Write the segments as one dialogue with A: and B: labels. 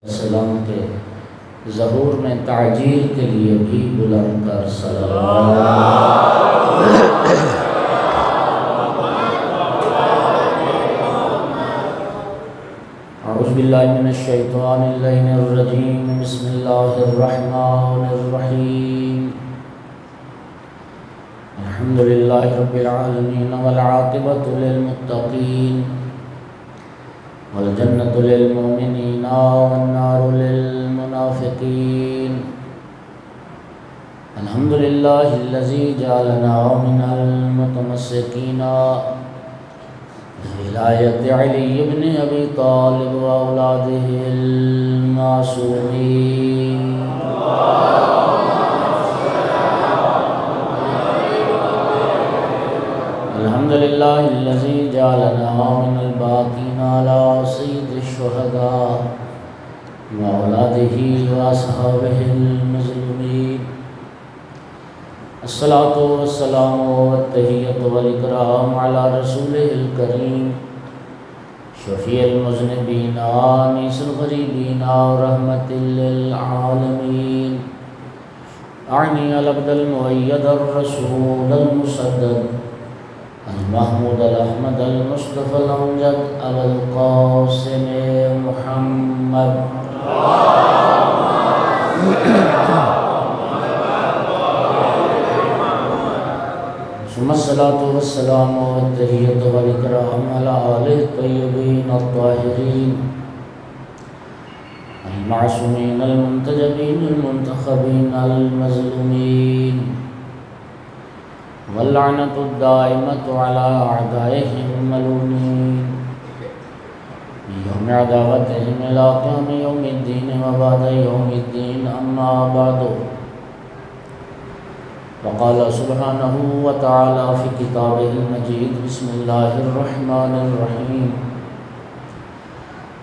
A: السلام کے ظہور میں تعجیل کے لیے بھی بلند کر صلوات۔ اعوذ باللہ من الشیطان اللعین الرجیم، بسم اللہ الرحمن الرحیم۔ الحمدللہ رب العالمین والعاقبۃ للمتقین والجنة للمؤمنین والنار للمنافقین۔ الحمدللہ الذی جعلنا من المتمسکین بولایۃ علی بن ابی طالب واولادہ المعصومین۔ الحمدللہ الذی جعلنا من الباقین علی سید الشہداء واولادہ واصحابہ المظلومین۔ الصلاۃ والسلام والتحیۃ والاکرام علی رسولہ الکریم شفیع المذنبین انیس الغریبین رحمۃ للعالمین۔ اعنی العبد المؤید الرسول المسدد المحمود الاحمد المصطفى الامجد ابا القاسم محمد۔ ثم الصلاة والسلام والتحیۃ والاکرام علی آلہ الطیبین الطاہرین المعصومین المنتجبین المنتخبین المظلومین، واللعنۃ الدائمۃ علی اعدائہم الملعونین یوم عداوتہم الی قیام یوم الدین وبعد یوم الدین۔ اما بعد، وقال سبحانہ وتعالی فی کتابہ المجید، بسم اللہ الرحمن الرحیم۔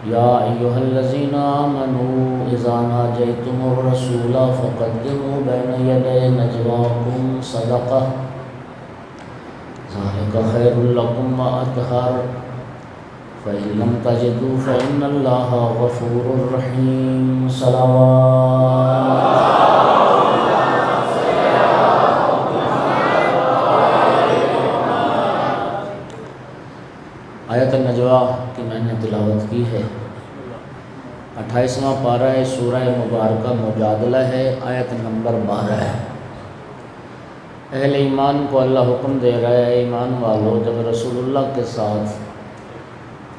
A: یا ایہا الذین آمنوا اذا ناجیتم الرسول فقدموا بین یدی نجواکم صدقہ ذالک خیر لکم واطہر، فإن لم تجدوا فإن اللہ غفور رحیم۔ صلوات۔ آیت النجوہ کی میں نے تلاوت کی ہے۔ 28واں پارہ سورہ مبارکہ مجادلہ ہے، آیت نمبر 12 ہے۔ اہل ایمان کو اللہ حکم دے رہا ہے، ایمان والو جب رسول اللہ کے ساتھ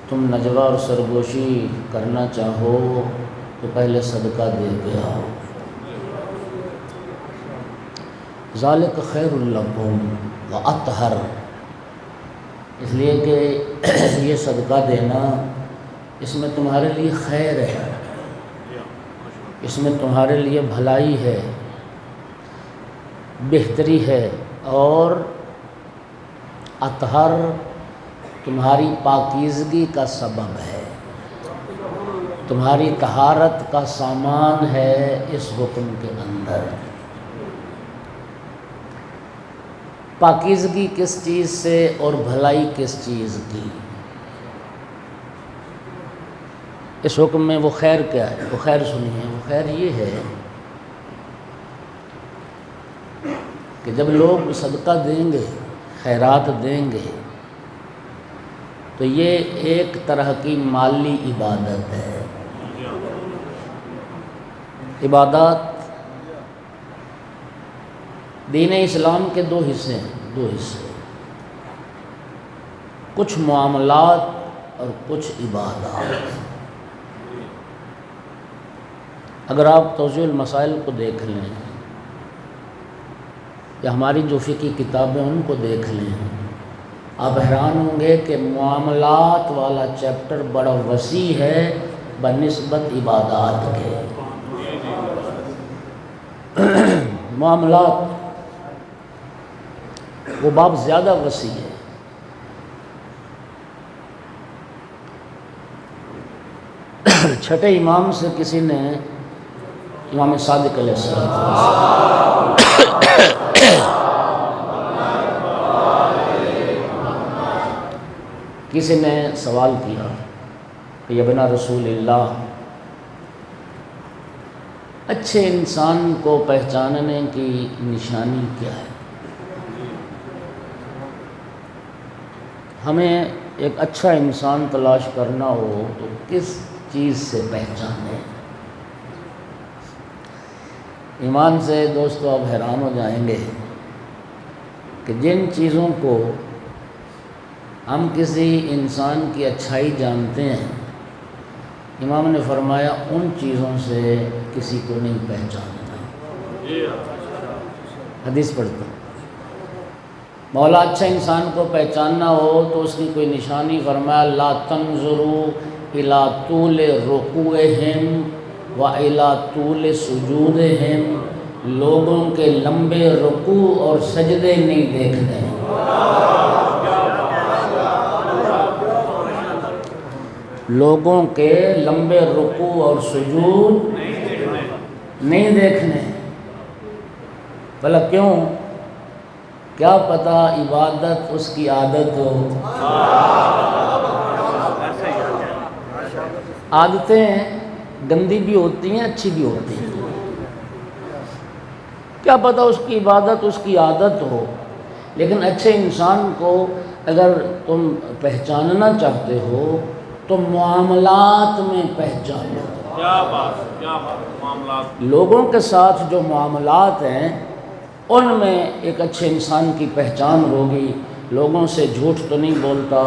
A: تم نجوہ اور سرگوشی کرنا چاہو تو پہلے صدقہ دے کے آؤ۔ ذالک خیر لکم واطہر، اس لیے کہ یہ صدقہ دینا اس میں تمہارے لیے خیر ہے، اس میں تمہارے لیے بھلائی ہے، بہتری ہے، اور اطہر تمہاری پاکیزگی کا سبب ہے، تمہاری طہارت کا سامان ہے اس حکم کے اندر۔ پاکیزگی کس چیز سے اور بھلائی کس چیز کی؟ اس حکم میں وہ خیر کیا ہے؟ وہ خیر سنیے، وہ خیر یہ ہے کہ جب لوگ صدقہ دیں گے، خیرات دیں گے، تو یہ ایک طرح کی مالی عبادت ہے۔ عبادات دین اسلام کے دو حصے ہیں، کچھ معاملات اور کچھ عبادات۔ اگر آپ توضیح المسائل کو دیکھ لیں یا ہماری جو فقہی کتابیں ان کو دیکھ لیں، آپ حیران ہوں گے کہ معاملات والا چیپٹر بڑا وسیع ہے بنسبت عبادات کے۔ معاملات وہ باب زیادہ وسیع ہے۔ چھٹے امام سے کسی نے، امام صادق علیہ السلام، کسی نے سوال کیا کہ ابن رسول اللہ اچھے انسان کو پہچاننے کی نشانی کیا ہے؟ ہمیں ایک اچھا انسان تلاش کرنا ہو تو کس چیز سے پہچانے؟ ایمان سے دوستو آپ حیران ہو جائیں گے کہ جن چیزوں کو ہم کسی انسان کی اچھائی جانتے ہیں، امام نے فرمایا ان چیزوں سے کسی کو نہیں پہچاننا۔ حدیث پڑھتا ہوں، مولا اچھا انسان کو پہچاننا ہو تو اس کی کوئی نشانی فرمایا لا تنظروا الی طول رکوعہم و الی طول سجودہم، لوگوں کے لمبے رکوع اور سجدے نہیں دیکھنے، لوگوں کے لمبے رکوع اور سجود نہیں دیکھنے۔ بھلا کیوں؟ کیا پتہ عبادت اس کی عادت ہو۔ عادتیں گندی بھی ہوتی ہیں، اچھی بھی ہوتی ہیں، کیا پتہ اس کی عبادت اس کی عادت ہو، لیکن اچھے انسان کو اگر تم پہچاننا چاہتے ہو تو معاملات میں پہچانو۔
B: کیا بات معاملات،
A: لوگوں کے ساتھ جو معاملات ہیں ان میں ایک اچھے انسان کی پہچان ہوگی۔ لوگوں سے جھوٹ تو نہیں بولتا،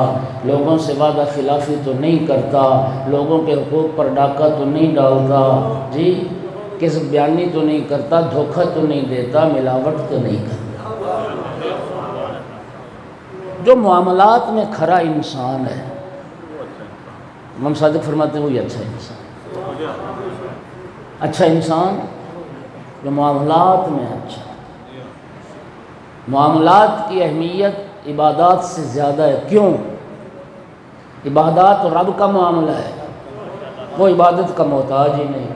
A: لوگوں سے وعدہ خلافی تو نہیں کرتا، لوگوں کے حقوق پر ڈاکہ تو نہیں ڈالتا، جی کذب بیانی تو نہیں کرتا، دھوکہ تو نہیں دیتا، ملاوٹ تو نہیں کرتا۔ جو معاملات میں کھرا انسان ہے، امام صادق فرماتے ہیں وہی اچھا انسان۔ اچھا انسان جو معاملات میں اچھا، معاملات کی اہمیت عبادات سے زیادہ ہے۔ کیوں؟ عبادات رب کا معاملہ ہے، وہ عبادت کا محتاج ہی نہیں۔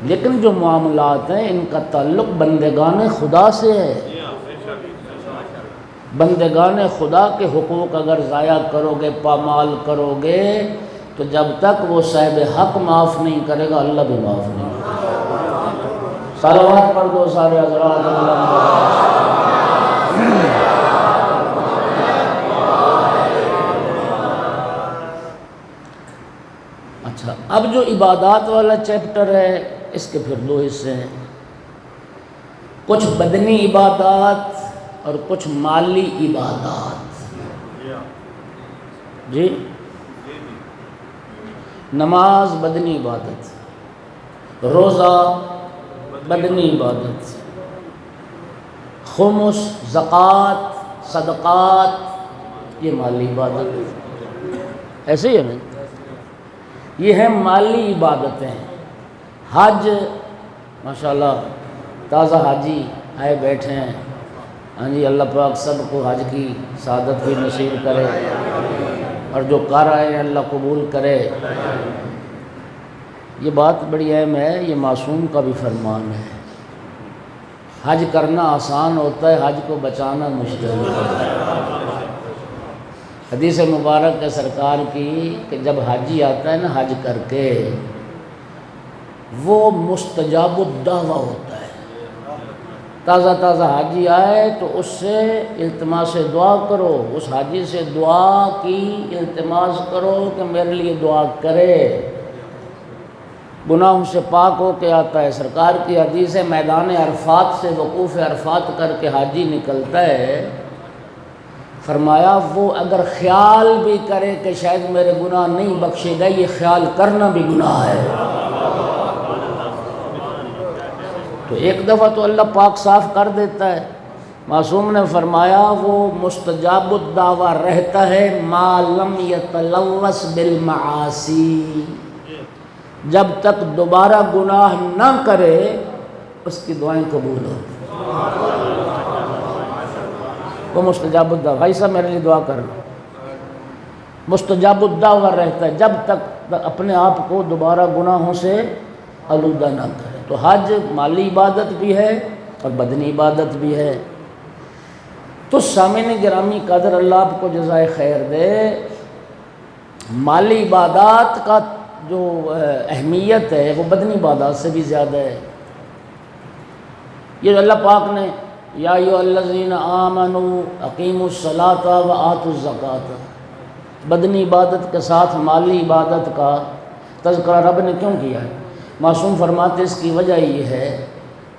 A: لیکن جو معاملات ہیں ان کا تعلق بندگان خدا سے ہے۔ بندگان خدا کے حقوق اگر ضائع کرو گے، پامال کرو گے، تو جب تک وہ صاحب حق معاف نہیں کرے گا اللہ بھی معاف نہیں کرے گا۔ صلوات پڑھ دو سارے حضرات۔ اچھا، اب جو عبادات والا چیپٹر ہے اس کے پھر دو حصے ہیں، کچھ بدنی عبادات اور کچھ مالی عبادات۔ جی نماز بدنی عبادت، روزہ بدنی عبادت، خمس، زکوٰۃ، صدقات یہ مالی عبادت، ایسے ہی ہے نا؟ یہ ہیں مالی عبادتیں۔ حج ماشاءاللہ تازہ حاجی آئے بیٹھے ہیں، ہاں جی اللہ پاک سب کو حج کی سعادت بھی نصیب کرے، اور جو کر آئے ہیں اللہ قبول کرے۔ یہ بات بڑی اہم ہے، یہ معصوم کا بھی فرمان ہے۔ حج کرنا آسان ہوتا ہے، حج کو بچانا مشکل ہوتا ہے۔ حدیث مبارک ہے سرکار کی کہ جب حاجی آتا ہے نا حج کر کے، وہ مستجاب الدعویٰ ہوتا ہے۔ تازہ تازہ حاجی آئے تو اس سے التماس دعا کرو، اس حاجی سے دعا کی التماس کرو کہ میرے لیے دعا کرے، گناہوں سے پاک ہو کے آتا ہے۔ سرکار کی حدیث ہے میدان عرفات سے وقوف عرفات کر کے حاجی نکلتا ہے، فرمایا وہ اگر خیال بھی کرے کہ شاید میرے گناہ نہیں بخشے گا، یہ خیال کرنا بھی گناہ ہے۔ تو ایک دفعہ تو اللہ پاک صاف کر دیتا ہے۔ معصوم نے فرمایا وہ مستجاب الدعویٰ رہتا ہے ما لم یتلوث بالمعاصی، جب تک دوبارہ گناہ نہ کرے اس کی دعائیں قبول ہوتی۔ وہ مستجاب الدعویٰ، بھائی صاحب میرے لیے دعا کرنا، مستجاب الدعویٰ رہتا ہے جب تک اپنے آپ کو دوبارہ گناہوں سے آلودہ نہ کرے۔ تو حج مالی عبادت بھی ہے اور بدنی عبادت بھی ہے۔ تو سامعین گرامی قدر اللہ آپ کو جزائے خیر دے، مالی عبادات کا جو اہمیت ہے وہ بدنی عبادات سے بھی زیادہ ہے۔ یہ اللہ پاک نے یا ایھا الذین آمنوا اقیموا الصلاۃ وآتوا الزکاۃ، بدنی عبادت کے ساتھ مالی عبادت کا تذکرہ رب نے کیوں کیا ہے؟ معصوم فرماتے اس کی وجہ یہ ہے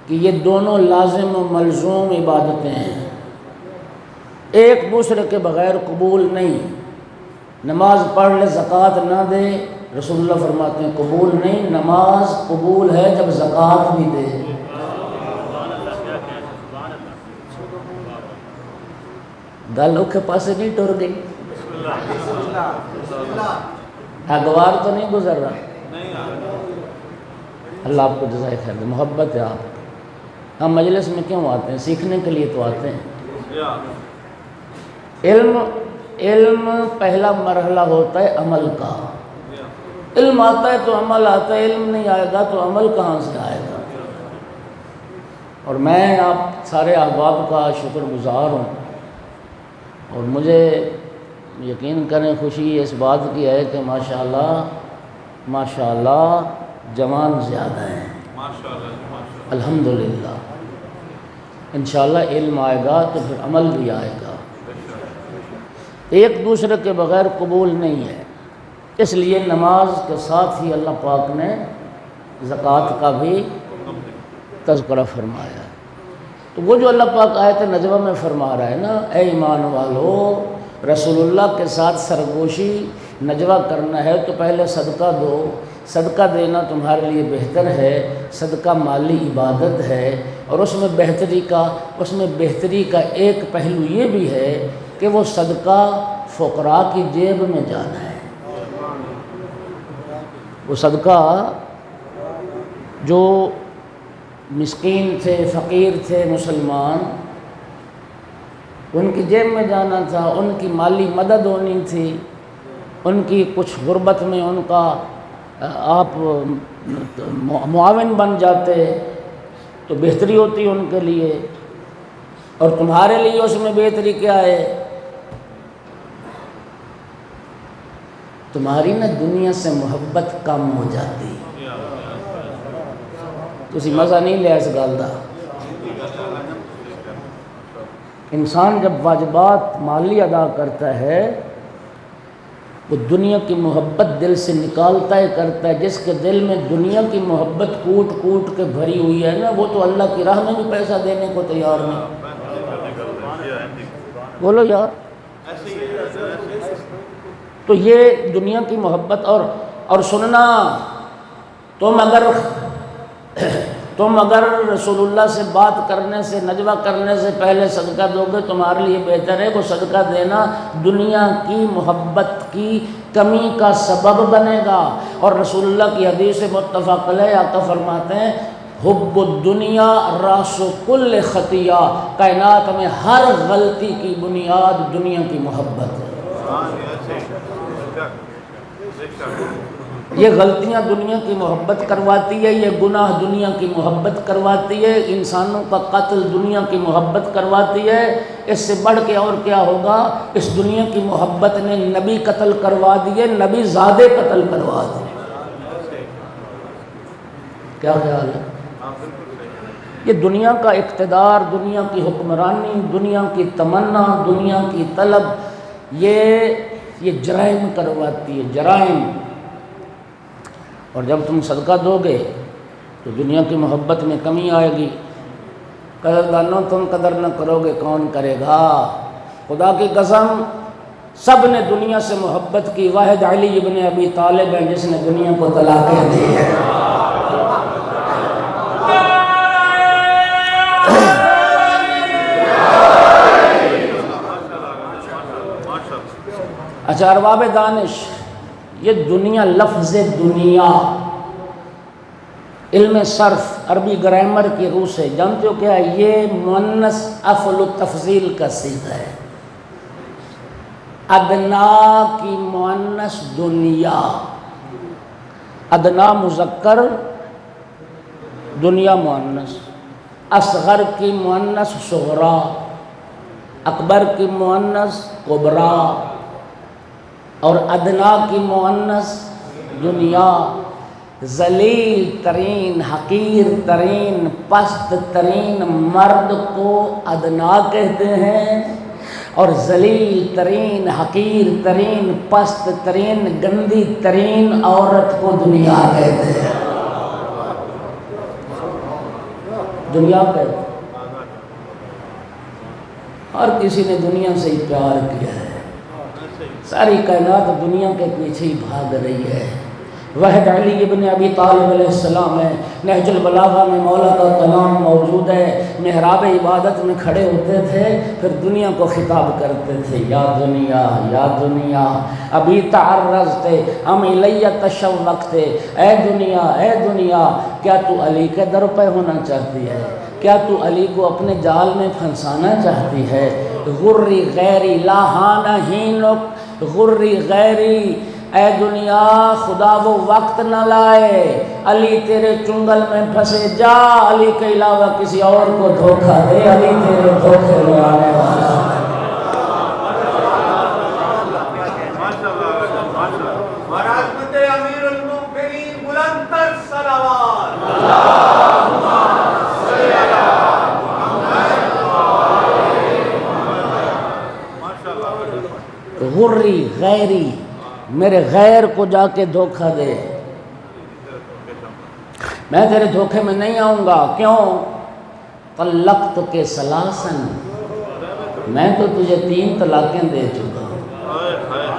A: کہ یہ دونوں لازم و ملزوم عبادتیں ہیں، ایک دوسرے کے بغیر قبول نہیں۔ نماز پڑھ لے زکوٰۃ نہ دے، رسول اللہ فرماتے ہیں قبول نہیں۔ نماز قبول ہے جب زکوٰۃ بھی دے۔ گل اوکھے پاسے نہیں ٹر گئی، اگوار تو نہیں گزر رہا۔ اللہ آپ کو جزائے خیر دے، محبت ہے آپ کو۔ ہم مجلس میں کیوں آتے ہیں؟ سیکھنے کے لیے تو آتے ہیں۔ علم پہلا مرحلہ ہوتا ہے عمل کا۔ علم آتا ہے تو عمل آتا ہے، علم نہیں آئے گا تو عمل کہاں سے آئے گا؟ اور میں آپ سارے احباب کا شکر گزار ہوں، اور مجھے یقین کریں خوشی اس بات کی ہے کہ ماشاءاللہ جوان زیادہ ہیں، الحمدللہ۔ انشاءاللہ علم آئے گا تو پھر عمل بھی آئے گا، ایک دوسرے کے بغیر قبول نہیں ہے۔ اس لیے نماز کے ساتھ ہی اللہ پاک نے زکوٰۃ کا بھی تذکرہ فرمایا ہے۔ تو وہ جو اللہ پاک آیت نجوہ میں فرما رہا ہے نا، اے ایمان والو، رسول اللہ کے ساتھ سرگوشی نجوہ کرنا ہے تو پہلے صدقہ دو۔ صدقہ دینا تمہارے لیے بہتر ہے، صدقہ مالی عبادت ہے، اور اس میں بہتری کا ایک پہلو یہ بھی ہے کہ وہ صدقہ فقراء کی جیب میں جانا ہے۔ وہ صدقہ جو مسکین تھے، فقیر تھے مسلمان، ان کی جیب میں جانا تھا، ان کی مالی مدد ہونی تھی، ان کی کچھ غربت میں ان کا آپ معاون بن جاتے تو بہتری ہوتی ان کے لیے۔ اور تمہارے لیے اس میں بہتری کیا ہے؟ تمہاری نا دنیا سے محبت کم ہو جاتی۔ تسی مزہ نہیں لیا اس گل دا۔ انسان جب واجبات مالی ادا کرتا ہے وہ دنیا کی محبت دل سے نکالتا ہے کرتا ہے۔ جس کے دل میں دنیا کی محبت کوٹ کوٹ کے بھری ہوئی ہے نا، وہ تو اللہ کی راہ میں بھی پیسہ دینے کو تیار نہیں۔ بولو یار۔ تو یہ دنیا کی محبت اور سننا، تم اگر رسول اللہ سے بات کرنے سے، نجوہ کرنے سے پہلے صدقہ دو گے تمہارے لیے بہتر ہے۔ وہ صدقہ دینا دنیا کی محبت کی کمی کا سبب بنے گا۔ اور رسول اللہ کی حدیث متفق علیہ آقا فرماتے ہیں حب الدنیا راس کل خطیہ، کائنات میں ہر غلطی کی بنیاد دنیا کی محبت ہے۔ یہ غلطیاں دنیا کی محبت کرواتی ہے، یہ گناہ دنیا کی محبت کرواتی ہے، انسانوں کا قتل دنیا کی محبت کرواتی ہے۔ اس سے بڑھ کے اور کیا ہوگا؟ اس دنیا کی محبت نے نبی قتل کروا دیے، نبی زادے قتل کروا دیے۔ کیا خیال ہے؟ یہ دنیا کا اقتدار، دنیا کی حکمرانی، دنیا کی تمنا، دنیا کی طلب، یہ جرائم کرواتی ہے، جرائم۔ اور جب تم صدقہ دو گے تو دنیا کی محبت میں کمی آئے گی۔ قدردانوں تم قدر نہ کرو گے کون کرے گا؟ خدا کی قسم سب نے دنیا سے محبت کی، واحد علی ابن ابی طالب ہے جس نے دنیا کو طلاقیں دی ہے۔ اچھا ارباب دانش، یہ دنیا، لفظ دنیا علم صرف عربی گرامر کی روح سے جانتے ہو کیا ہے؟ یہ مؤنث افعل التفضیل کا صیغہ ہے۔ ادنا کی مؤنث دنیا، ادنا مذکر، دنیا مؤنث، اصغر کی مؤنث صغرا، اکبر کی مؤنث کبریٰ، اور ادنا کی مؤنث دنیا، ذلیل ترین، حقیر ترین، پست ترین مرد کو ادنا کہتے ہیں، اور ذلیل ترین، حقیر ترین، پست ترین، گندی ترین عورت کو دنیا کہتے ہیں۔ دنیا کہتے ہیں۔ ہر کسی نے دنیا سے ہی پیار کیا ہے، ساری کائنات دنیا کے پیچھے ہی بھاگ رہی ہے۔ وحد علی ابن ابی طالب علیہ السلام ہے، نہج البلاغہ میں مولا کا کلام موجود ہے، محراب عبادت میں کھڑے ہوتے تھے، پھر دنیا کو خطاب کرتے تھے، یا دنیا یا دنیا ابھی تعرضتے ہم الیہ تشوقتے، اے دنیا کیا تو علی کے در پہ ہونا چاہتی ہے؟ کیا تو علی کو اپنے جال میں پھنسانا چاہتی ہے؟ غری غیری لاہانہ ہینک، غری غیری، اے دنیا خدا وہ وقت نہ لائے علی تیرے چنگل میں پھنسے، جا علی کے علاوہ کسی اور کو دھوکہ دے، علی تیرے دھوکے میں آنے والا ہے۔ غری غیری، میرے غیر کو جا کے دھوکہ دے، میں تیرے دھوکے میں نہیں آؤں گا۔ کیوں؟ طلقت کے سلاسن، میں تو تجھے 3 طلاقیں دے چکا ہوں،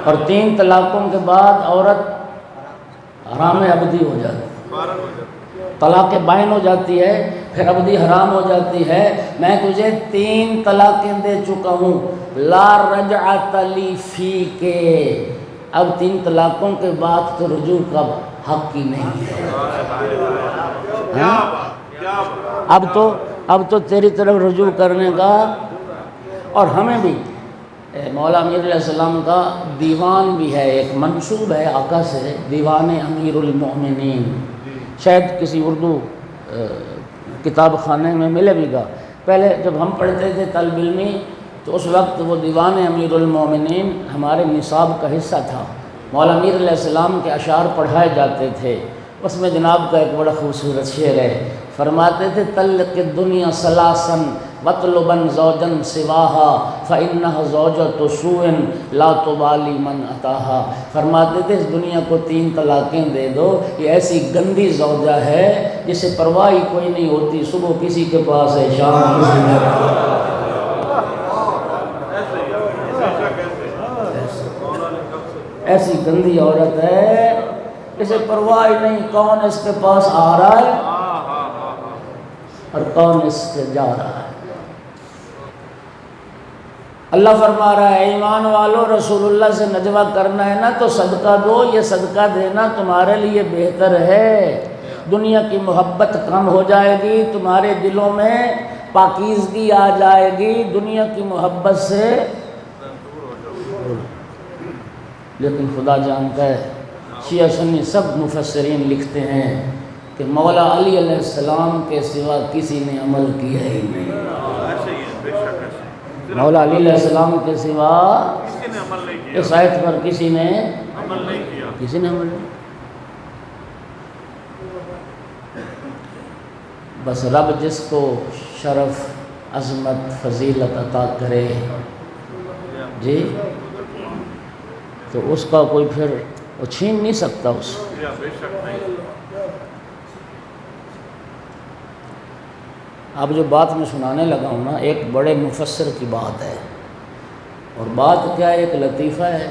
A: اور 3 طلاقوں کے بعد عورت حرام ابدی ہو جاتی ہے، طلاق بائن ہو جاتی ہے، پھر ابدی حرام ہو جاتی ہے۔ میں تجھے 3 طلاقیں دے چکا ہوں، لا رجعت لی فی کے، اب 3 طلاقوں کے بعد تو رجوع کا حق ہی نہیں ہے۔ اب تو تیری طرف رجوع کرنے کا، اور ہمیں بھی مولا امیر علیہ السلام کا دیوان بھی ہے، ایک منسوب ہے آقا سے، دیوان امیر المؤمنین، شاید کسی اردو کتاب خانے میں ملے بھی گا۔ پہلے جب ہم پڑھتے تھے طالب علمی تو اس وقت وہ دیوان امیر المومنین ہمارے نصاب کا حصہ تھا، مولا امیر علیہ السلام کے اشعار پڑھائے جاتے تھے۔ اس میں جناب کا ایک بڑا خوبصورت شعر ہے، فرماتے تھے طلق الدنیا ثلاثاً وطلباً زوجاً سواہا فإنها زوجۃ سوء لا تبالی من اتاہا، فرماتے تھے اس دنیا کو 3 طلاقیں دے دو، یہ ایسی گندی زوجہ ہے جسے پرواہ ہی کوئی نہیں ہوتی، صبح کسی کے پاس ہے، شام کسی کے پاس۔ ایسی گندی عورت ہے اسے پرواہ نہیں کون اس کے پاس آ رہا ہے اور کون اس سے جا رہا ہے۔ اللہ فرما رہا ہے ایمان والو، رسول اللہ سے نجوہ کرنا ہے نا تو صدقہ دو، یہ صدقہ دینا تمہارے لیے بہتر ہے۔ دنیا کی محبت کم ہو جائے گی، تمہارے دلوں میں پاکیزگی آ جائے گی دنیا کی محبت سے، لیکن خدا جانتا ہے، شیعہ سنی سب مفسرین لکھتے ہیں کہ مولا علی علیہ السلام کے سوا کسی نے عمل کیا ہی نہیں، مولا علی علیہ السلام کے سوا اس آیت پر کسی نے عمل نہیں۔ بس رب جس کو شرف، عظمت، فضیلت عطا کرے جی، تو اس کا کوئی پھر وہ چھین نہیں سکتا اس سے۔ اب جو بات میں سنانے لگا ہوں نا، ایک بڑے مفسر کی بات ہے، اور بات کیا ہے، ایک لطیفہ ہے،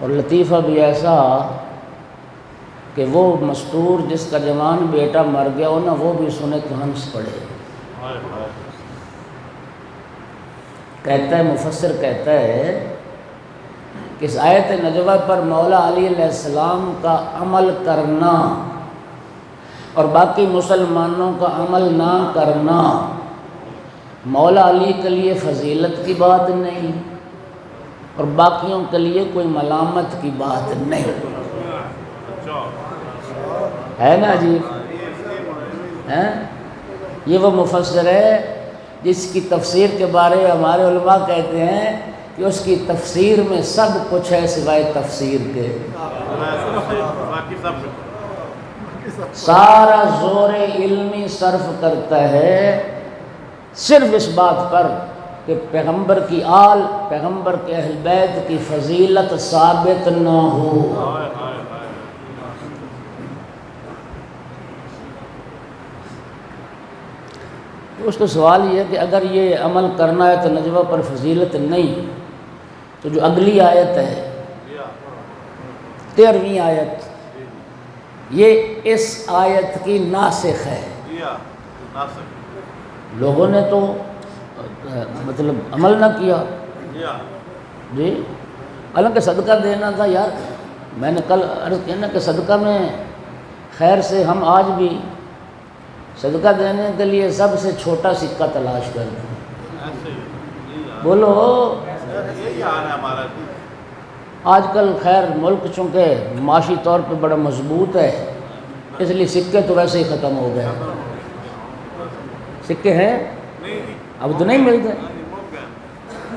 A: اور لطیفہ بھی ایسا کہ وہ مستور جس کا جوان بیٹا مر گیا ہو نا، وہ بھی سنے تو ہنس پڑے۔ کہتا ہے مفسر، کہتا ہے کہ اس آیت نجوہ پر مولا علی علیہ السلام کا عمل کرنا اور باقی مسلمانوں کا عمل نہ کرنا مولا علی کے لیے فضیلت کی بات نہیں، اور باقیوں کے لیے کوئی ملامت کی بات نہیں ہے نا جی؟ یہ وہ مفسر ہے جس کی تفسیر کے بارے ہمارے علماء کہتے ہیں کہ اس کی تفسیر میں سب کچھ ہے سوائے تفسیر کے،
B: باقی سب
A: سارا زور علمی صرف کرتا ہے صرف اس بات پر کہ پیغمبر کی آل، پیغمبر کے اہل بیت کی فضیلت ثابت نہ ہو۔ اس تو سوال یہ ہے کہ اگر یہ عمل کرنا ہے تو نجوہ پر فضیلت نہیں، تو جو اگلی آیت ہے 13ویں آیت، یہ اس آیت کی ناسخ ہے۔ لوگوں نے تو مطلب عمل نہ کیا جی، حالانکہ صدقہ دینا تھا یار۔ میں نے کل عرض کیا نا کہ صدقہ میں خیر سے ہم آج بھی صدقہ دینے کے لیے سب سے چھوٹا سکہ تلاش کرتے ہیں۔ بولو، آج کل خیر ملک چونکہ معاشی طور پہ بڑا مضبوط ہے، اس لیے سکے تو ویسے ہی ختم ہو گئے۔ سکے ہیں اب تو نہیں ملتے،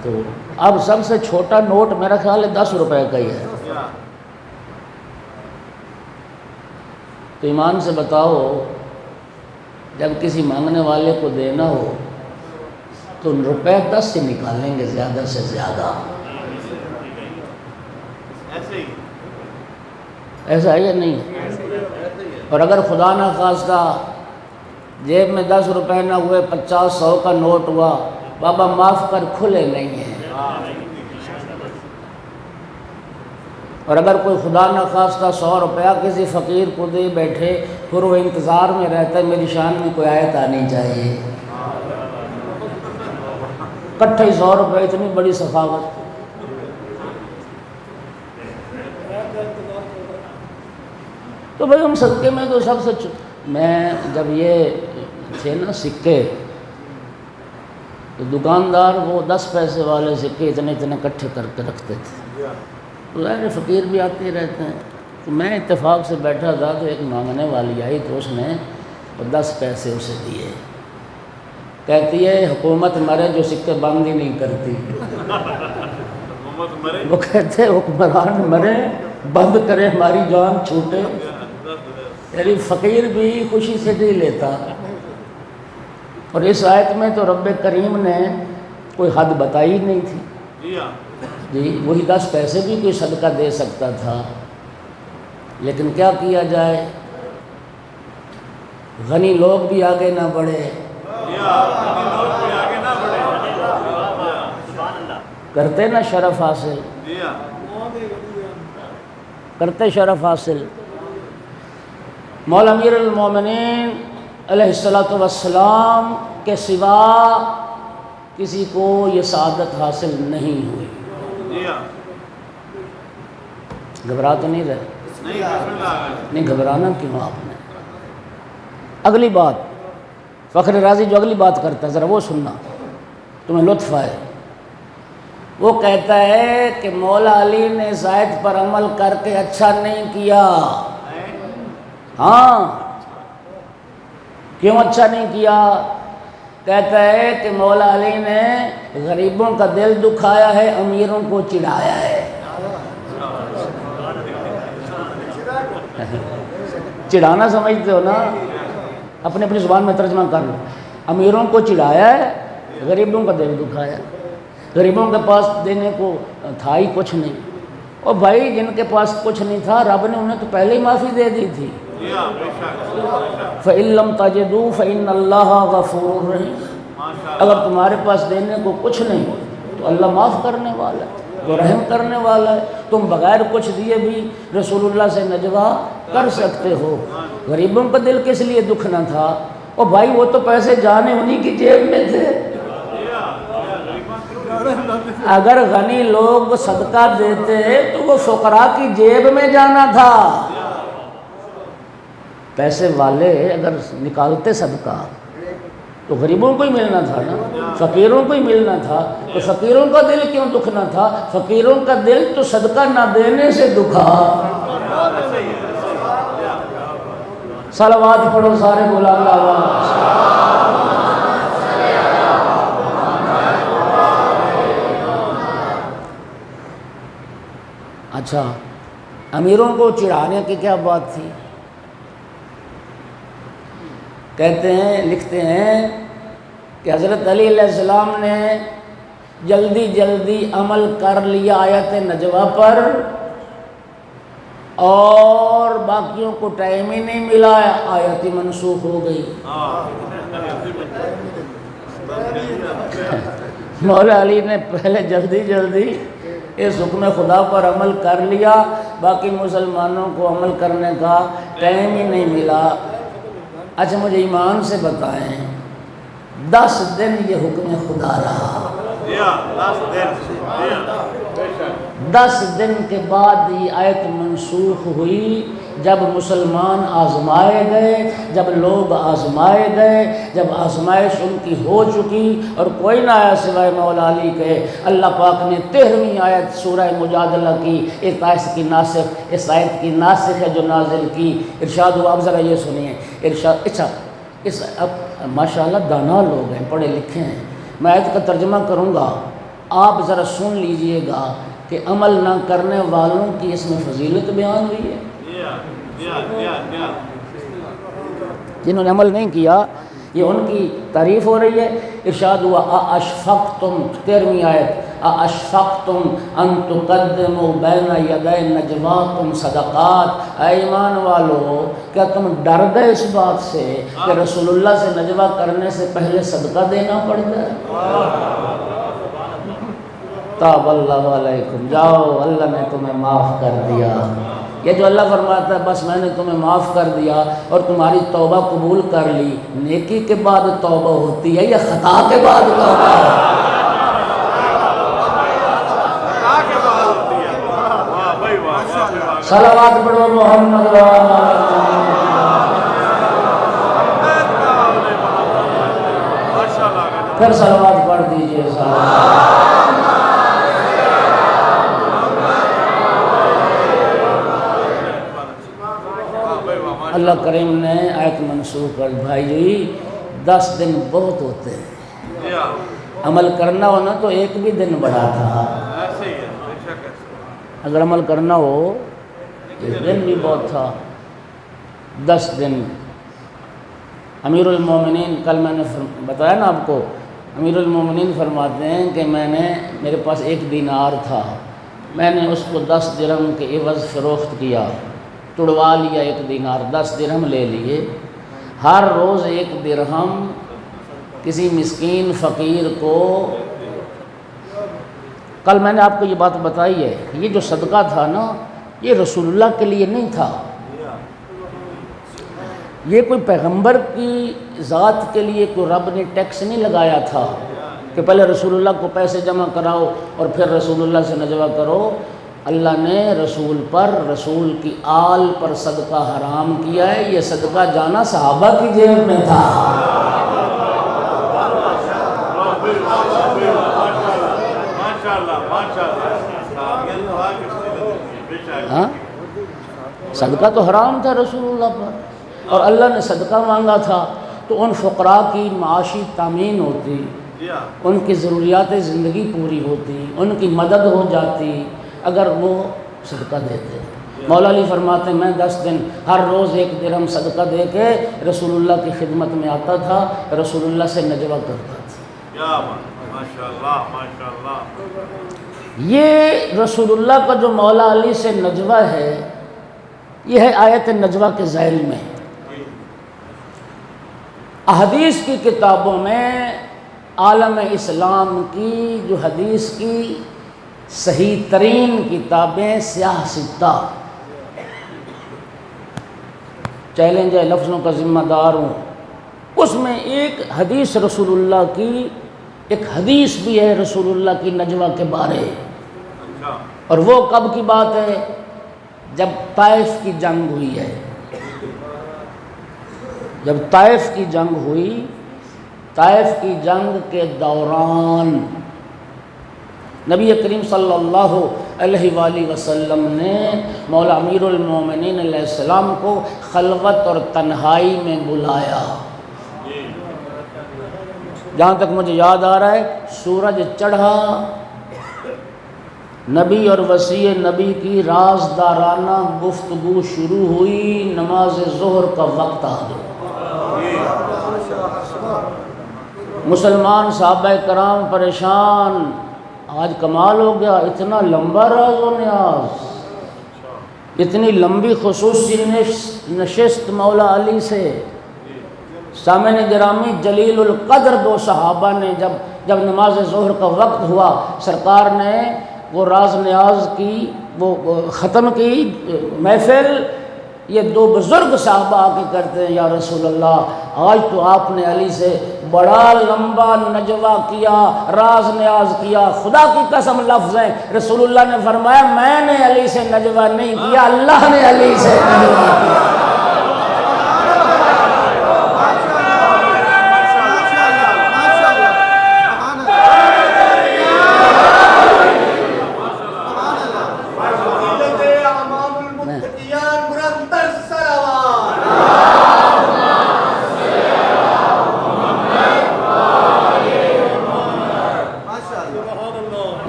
A: تو اب سب سے چھوٹا نوٹ میرا خیال ہے 10 روپے کا ہی ہے۔ تو ایمان سے بتاؤ، جب کسی مانگنے والے کو دینا ہو تو روپے 10 سے نکالیں گے زیادہ سے زیادہ۔ ایسا ہے یا نہیں؟ اور اگر خدا نہ خواستہ جیب میں 10 روپے نہ ہوئے، 50-100 کا نوٹ ہوا، بابا معاف کر، کھلے نہیں ہیں۔ اور اگر کوئی خدا نہ خواستہ 100 روپیہ کسی فقیر کو دے بیٹھے، پھر وہ انتظار میں رہتا ہے میری شان میں کوئی آیت آنی چاہیے۔ کٹھے 100 روپے، اتنی بڑی سخاوت۔ تو بھائی ہم صدقے میں تو سب سے میں جب یہ تھے نا سکے، تو دکاندار وہ 10 پیسے والے سکے اتنے اکٹھے کر کے رکھتے تھے۔ ظاہر فقیر بھی آتے رہتے ہیں۔ تو میں اتفاق سے بیٹھا تھا تو ایک مانگنے والی آئی، تو اس نے 10 پیسے اسے دیے۔ کہتی ہے حکومت مرے جو سکے بند ہی نہیں کرتی۔ وہ کہتے حکمران مرے بند کرے ہماری جان چھوٹے۔ یعنی فقیر بھی خوشی سے نہیں لیتا۔ اور اس آیت میں تو رب کریم نے کوئی حد بتائی نہیں تھی جی، وہی 10 پیسے بھی کوئی صدقہ دے سکتا تھا، لیکن کیا کیا جائے، غنی لوگ بھی آگے نہ بڑھے، کرتے نا شرف حاصل، کرتے شرف حاصل۔ مولا امیر المومنین علیہ السلام کے سوا کسی کو یہ سعادت حاصل نہیں ہوئی۔ گھبرا تو نہیں رہے؟ نہیں گھبرانا کیوں آپ نے؟ اگلی بات فخر رازی جو اگلی بات کرتا ہے ذرا وہ سننا، تمہیں لطف آئے۔ وہ کہتا ہے کہ مولا علی نے اس آیت پر عمل کر کے اچھا نہیں کیا۔ ہاں، کیوں اچھا نہیں کیا؟ کہتا ہے کہ مولا علی نے غریبوں کا دل دکھایا ہے، امیروں کو چڑھایا ہے۔ چڑھانا سمجھتے ہو نا، اپنی اپنی زبان میں ترجمہ کر لو۔ امیروں کو چڑھایا ہے، غریبوں کا دل دکھایا۔ غریبوں کے پاس دینے کو تھا ہی کچھ نہیں، اور بھائی جن کے پاس کچھ نہیں تھا رب نے انہیں تو پہلے ہی معافی دے دی تھی۔ فَإِن لَمْ تَجِدُوا فَإِنَّ اللَّهَ غَفُورٌ رَحِيمٌ۔ اگر تمہارے پاس دینے کو کچھ نہیں تو اللہ معاف کرنے والا ہے، وہ رحم کرنے والا ہے۔ تم بغیر کچھ دیے بھی رسول اللہ سے نجوہ کر سکتے ہو۔ غریبوں کا دل کس لیے دکھنا تھا؟ اور بھائی وہ تو پیسے جانے انہی کی جیب میں تھے۔ اگر غنی لوگ صدقہ دیتے تو وہ فقراء کی جیب میں جانا تھا۔ پیسے والے اگر نکالتے صدقہ تو غریبوں کو ہی ملنا تھا نا، فقیروں کو ہی ملنا تھا۔ تو فقیروں کا دل کیوں دکھنا تھا؟ فقیروں کا دل تو صدقہ نہ دینے سے دکھا۔ صلوات پڑھو سارے، بولا اللہ اچھا، امیروں کو چڑھانے کی کیا بات تھی؟ کہتے ہیں، لکھتے ہیں کہ حضرت علی علیہ السلام نے جلدی جلدی عمل کر لیا آیت نجوہ پر، اور باقیوں کو ٹائم ہی نہیں ملا، آیت منسوخ ہو گئی۔ مولا علی نے پہلے جلدی جلدی اس حکم خدا پر عمل کر لیا، باقی مسلمانوں کو عمل کرنے کا ٹائم ہی نہیں ملا۔ اچھا مجھے ایمان سے بتائیں، 10 دن یہ حکم خدا رہا، 10 دن کے بعد یہ آیت منسوخ ہوئی، جب مسلمان آزمائے گئے، جب لوگ آزمائے گئے، جب آزمائش ان کی ہو چکی اور کوئی نہ آیا سوائے مولا علی کے، اللہ پاک نے 13ویں آیت سورہ مجادلہ کی اس آیت کی ناسخ ہے جو نازل کی، ارشاد ہوا۔ اب ذرا یہ سنیے ارشاد، اچھا اب ماشاءاللہ دانا لوگ ہیں، پڑھے لکھے ہیں، میں آیت کا ترجمہ کروں گا، آپ ذرا سن لیجئے گا کہ عمل نہ کرنے والوں کی اس میں فضیلت بیان ہوئی ہے۔ جنہوں نے عمل نہیں کیا یہ ان کی تعریف ہو رہی ہے۔ ارشاد ہوا ااشفقتم، 13ویں آیت، ااشفقتم ان تقدموا بین یدی نجواکم صدقات، اے ایمان والو کیا تم ڈر گئے اس بات سے کہ رسول اللہ سے نجوہ کرنے سے پہلے صدقہ دینا پڑتا ہے؟ تاب اللہ علیکم، جاؤ اللہ نے تمہیں معاف کر دیا۔ یہ جو اللہ فرماتا ہے بس میں نے تمہیں معاف کر دیا اور تمہاری توبہ قبول کر لی، نیکی کے بعد توبہ ہوتی ہے یا خطا کے بعد توبہ ہے؟ صلوات پڑھو محمد پھر صلوات پڑھ دیجئے۔ اللہ کریم نے آیت منسوخ کر، بھائی جی 10 دن بہت ہوتے ہیں، عمل کرنا ہونا تو ایک بھی دن بڑا تھا، اگر عمل کرنا ہو ایک دن بھی بہت تھا، 10 دن۔ امیر المومنین، کل میں نے بتایا نا آپ کو، امیر المومنین فرماتے ہیں کہ میرے پاس 1 دینار تھا، میں نے اس کو 10 درہم کے عوض فروخت کیا، توڑوا لیا 1 دینار، 10 درہم لے لیے، ہر روز 1 درہم کسی مسکین فقیر کو۔ کل میں نے آپ کو یہ بات بتائی ہے، یہ جو صدقہ تھا نا یہ رسول اللہ کے لیے نہیں تھا، یہ کوئی پیغمبر کی ذات کے لیے کوئی رب نے ٹیکس نہیں لگایا تھا کہ پہلے رسول اللہ کو پیسے جمع کراؤ اور پھر رسول اللہ سے نجوہ کرو۔ اللہ نے رسول پر، رسول کی آل پر صدقہ حرام کیا ہے، یہ صدقہ جانا صحابہ کی جیب میں تھا۔ ہاں صدقہ تو حرام تھا رسول اللہ پر، اور اللہ نے صدقہ مانگا تھا تو ان فقراء کی معاشی تامین ہوتی، ان کی ضروریات زندگی پوری ہوتی، ان کی مدد ہو جاتی اگر وہ صدقہ دیتے۔ مولا علی فرماتے ہیں میں 10 دن ہر روز 1 درہم صدقہ دے کے رسول اللہ کی خدمت میں آتا تھا، رسول اللہ سے نجوہ کرتا تھا۔ یہ رسول اللہ کا جو مولا علی سے نجوہ ہے یہ ہے آیت نجوہ کے ذیل میں۔ احادیث کی کتابوں میں عالم اسلام کی جو حدیث کی صحیح ترین کتابیں سیاہ ستہ، چیلنج ہے، لفظوں کا ذمہ دار ہوں، اس میں ایک حدیث رسول اللہ کی، ایک حدیث بھی ہے رسول اللہ کی نجوہ کے بارے، اور وہ کب کی بات ہے؟ جب طائف کی جنگ ہوئی ہے، جب طائف کی جنگ ہوئی، طائف کی جنگ کے دوران نبی کریم صلی اللہ علیہ وآلہ وسلم نے مولا امیر المومنین علیہ السلام کو خلوت اور تنہائی میں بلایا۔ جہاں تک مجھے یاد آ رہا ہے سورج چڑھا، نبی اور وصی نبی کی رازدارانہ گفتگو شروع ہوئی، نماز ظہر کا وقت آ گیا۔ مسلمان صحابہ کرام پریشان، آج کمال ہو گیا، اتنا لمبا راز و نیاز، اتنی لمبی خصوصی نشست مولا علی سے۔ سامعین گرامی، جلیل القدر دو صحابہ نے جب نماز ظہر کا وقت ہوا، سرکار نے وہ راز نیاز کی، وہ ختم کی محفل، یہ دو بزرگ صحابہ آ کے کرتے ہیں، یا رسول اللہ آج تو آپ نے علی سے بڑا لمبا نجوہ کیا، راز نیاز کیا، خدا کی قسم لفظ ہیں، رسول اللہ نے فرمایا میں نے علی سے نجوہ نہیں کیا، اللہ نے علی سے نجوہ کیا۔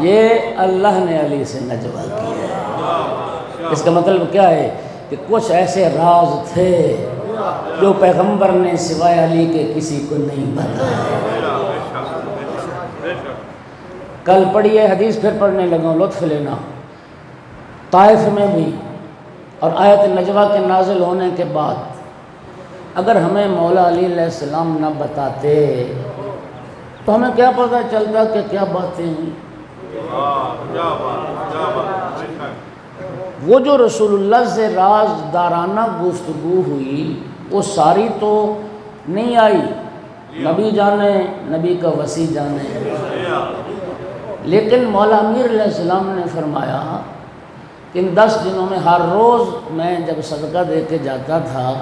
A: یہ اللہ نے علی سے نجوہ کیا۔ اس کا مطلب کیا ہے کہ کچھ ایسے راز تھے جو پیغمبر نے سوائے علی کے کسی کو نہیں بتایا۔ کل پڑھیے حدیث، پھر پڑھنے لگا، لطف لینا۔ طائف میں بھی اور آیت نجوہ کے نازل ہونے کے بعد اگر ہمیں مولا علی علیہ السلام نہ بتاتے تو ہمیں کیا پتہ چلتا کہ کیا باتیں ہیں۔ وہ جو رسول اللہ سے رازدارانہ گفتگو ہوئی وہ ساری تو نہیں آئی، نبی جانے، نبی کا وصی جانے، لیکن مولا امیر علیہ السلام نے فرمایا کہ ان 10 دنوں میں ہر روز میں جب صدقہ دے کے جاتا تھا،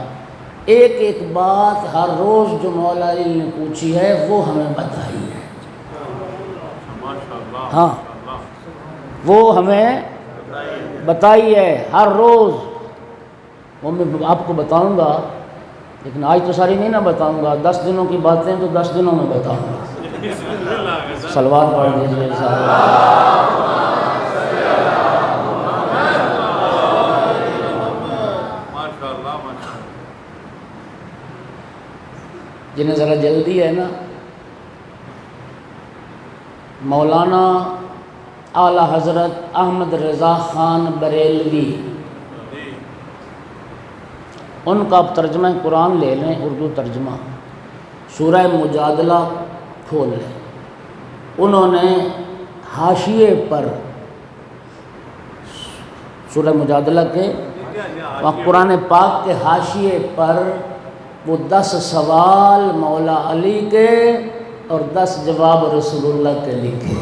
A: ایک ایک بات ہر روز جو مولا علی نے پوچھی ہے وہ ہمیں بتائی ہے۔ ہاں، وہ ہمیں بتائی ہے ہر روز، وہ میں آپ کو بتاؤں گا، لیکن آج تو ساری نہیں نہ بتاؤں گا، 10 دنوں کی باتیں تو 10 دنوں میں بتاؤں گا۔ صلوات پڑھ دیجیے جنہیں ذرا جلدی ہے نا، مولانا اعلیٰ حضرت احمد رضا خان بریلوی، ان کا اب ترجمہ قرآن لے لیں، اردو ترجمہ، سورہ مجادلہ کھول لیں۔ انہوں نے حاشیے پر سورہ مجادلہ کے قرآن پاک کے حاشیے پر وہ 10 سوال مولا علی کے اور 10 جواب رسول اللہ کے لکھے۔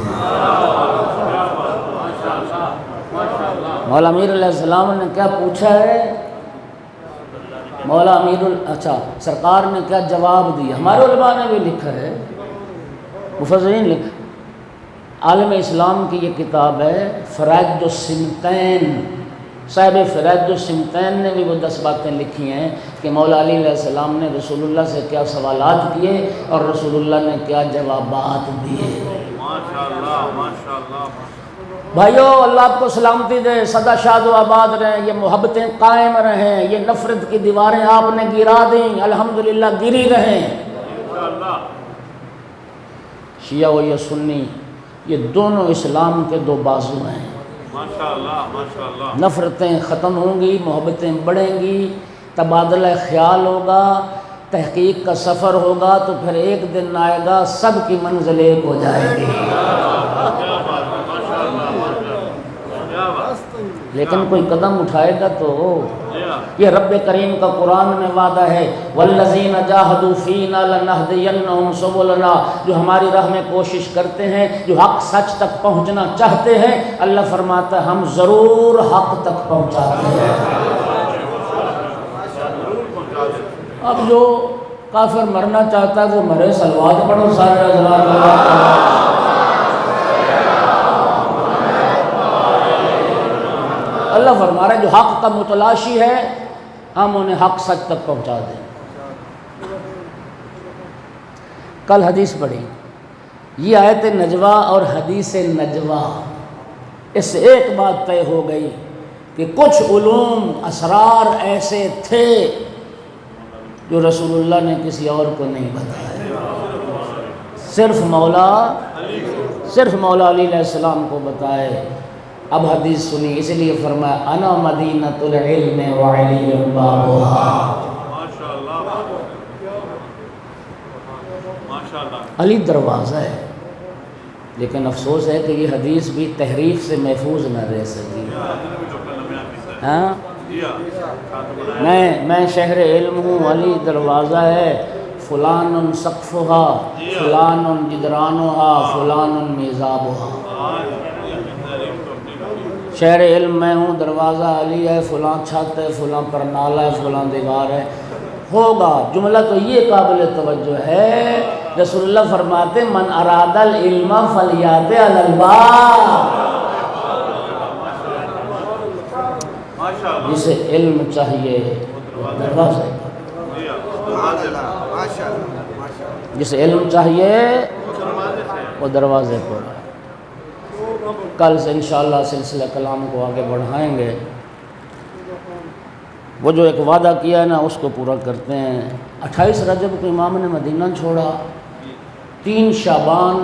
A: مولا امیر علیہ السلام نے کیا پوچھا ہے، مولا سرکار نے کیا جواب دیا، ہمارے علماء نے بھی لکھا ہے، مفسرین لکھا۔ عالم اسلام کی یہ کتاب ہے فرائض السمتین، صاحب فرائض السمتین نے بھی وہ 10 باتیں لکھی ہیں کہ مولا علی علیہ السلام نے رسول اللہ سے کیا سوالات کیے اور رسول اللہ نے کیا جوابات دیے۔ بھائیو، اللہ آپ کو سلامتی دے، سدا شاد و آباد رہیں، یہ محبتیں قائم رہیں، یہ نفرت کی دیواریں آپ نے گرا دیں، الحمدللہ گری رہیں۔ شیعہ و یا سنی، یہ دونوں اسلام کے 2 بازو ہیں۔ نفرتیں ختم ہوں گی، محبتیں بڑھیں گی، تبادلہ خیال ہوگا، تحقیق کا سفر ہوگا، تو پھر ایک دن آئے گا سب کی منزل ایک ہو جائے گی۔ لیکن کوئی قدم اٹھائے گا تو یہ رب کریم کا قرآن میں وعدہ ہے، والذین جاہدوا فینا لنہدینہم سبلنا، جو ہماری راہ میں کوشش کرتے ہیں، جو حق سچ تک پہنچنا چاہتے ہیں، اللہ فرماتا ہے ہم ضرور حق تک پہنچاتے ہیں۔ اب جو کافر مرنا چاہتا ہے وہ مرے، صلوات پڑھو سارے حضرات۔ اللہ فرما رہا ہے جو حق کا متلاشی ہے ہم انہیں حق سچ تک پہنچا دیں۔ کل حدیث پڑھی، یہ آیت نجوہ اور حدیث نجوہ اس سے ایک بات طے ہو گئی کہ کچھ علوم اسرار ایسے تھے جو رسول اللہ نے کسی اور کو نہیں بتائے، صرف مولا علی علیہ السلام کو بتائے۔ اب حدیث سنی، اس لیے فرمایا انا مدینۃ العلم وعلی بابها، علی دروازہ ہے۔ لیکن افسوس ہے کہ یہ حدیث بھی تحریف سے محفوظ نہ رہ سکی۔ ہاں، میں شہر علم ہوں، علی دروازہ ہے، فلان سقفہا، فلان جدرانہا، فلان میزابہا۔ شہر علم میں ہوں، دروازہ علی ہے، فلان چھت ہے، فلان پرنالا ہے، فلان دیوار ہے، ہوگا۔ جملہ تو یہ قابل توجہ ہے، رسول اللہ فرماتے من اراد العلم فلیات علی الباب، جسے علم چاہیے دروازے پر، جسے علم چاہیے وہ دروازے پر۔ کل سے انشاءاللہ سلسلہ کلام کو آگے بڑھائیں گے۔ وہ جو ایک وعدہ کیا ہے نا اس کو پورا کرتے ہیں۔ 28 رجب کو امام نے مدینہ چھوڑا، 3 شعبان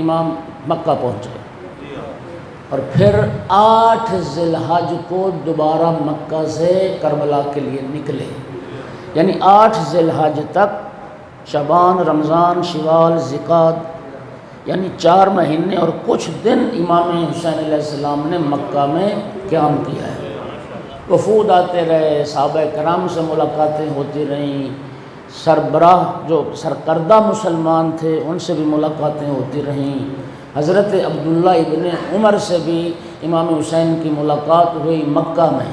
A: امام مکہ پہنچے، اور پھر 8 ذی الحج کو دوبارہ مکہ سے کربلا کے لیے نکلے، یعنی 8 ذی الحج تک شعبان، رمضان، شوال، ذوالقعدہ، یعنی 4 مہینے اور کچھ دن امام حسین علیہ السلام نے مکہ میں قیام کیا ہے۔ وفود آتے رہے، صحابہ کرام سے ملاقاتیں ہوتی رہیں، سربراہ جو سرکردہ مسلمان تھے ان سے بھی ملاقاتیں ہوتی رہیں۔ حضرت عبداللہ ابن عمر سے بھی امام حسین کی ملاقات ہوئی مکہ میں۔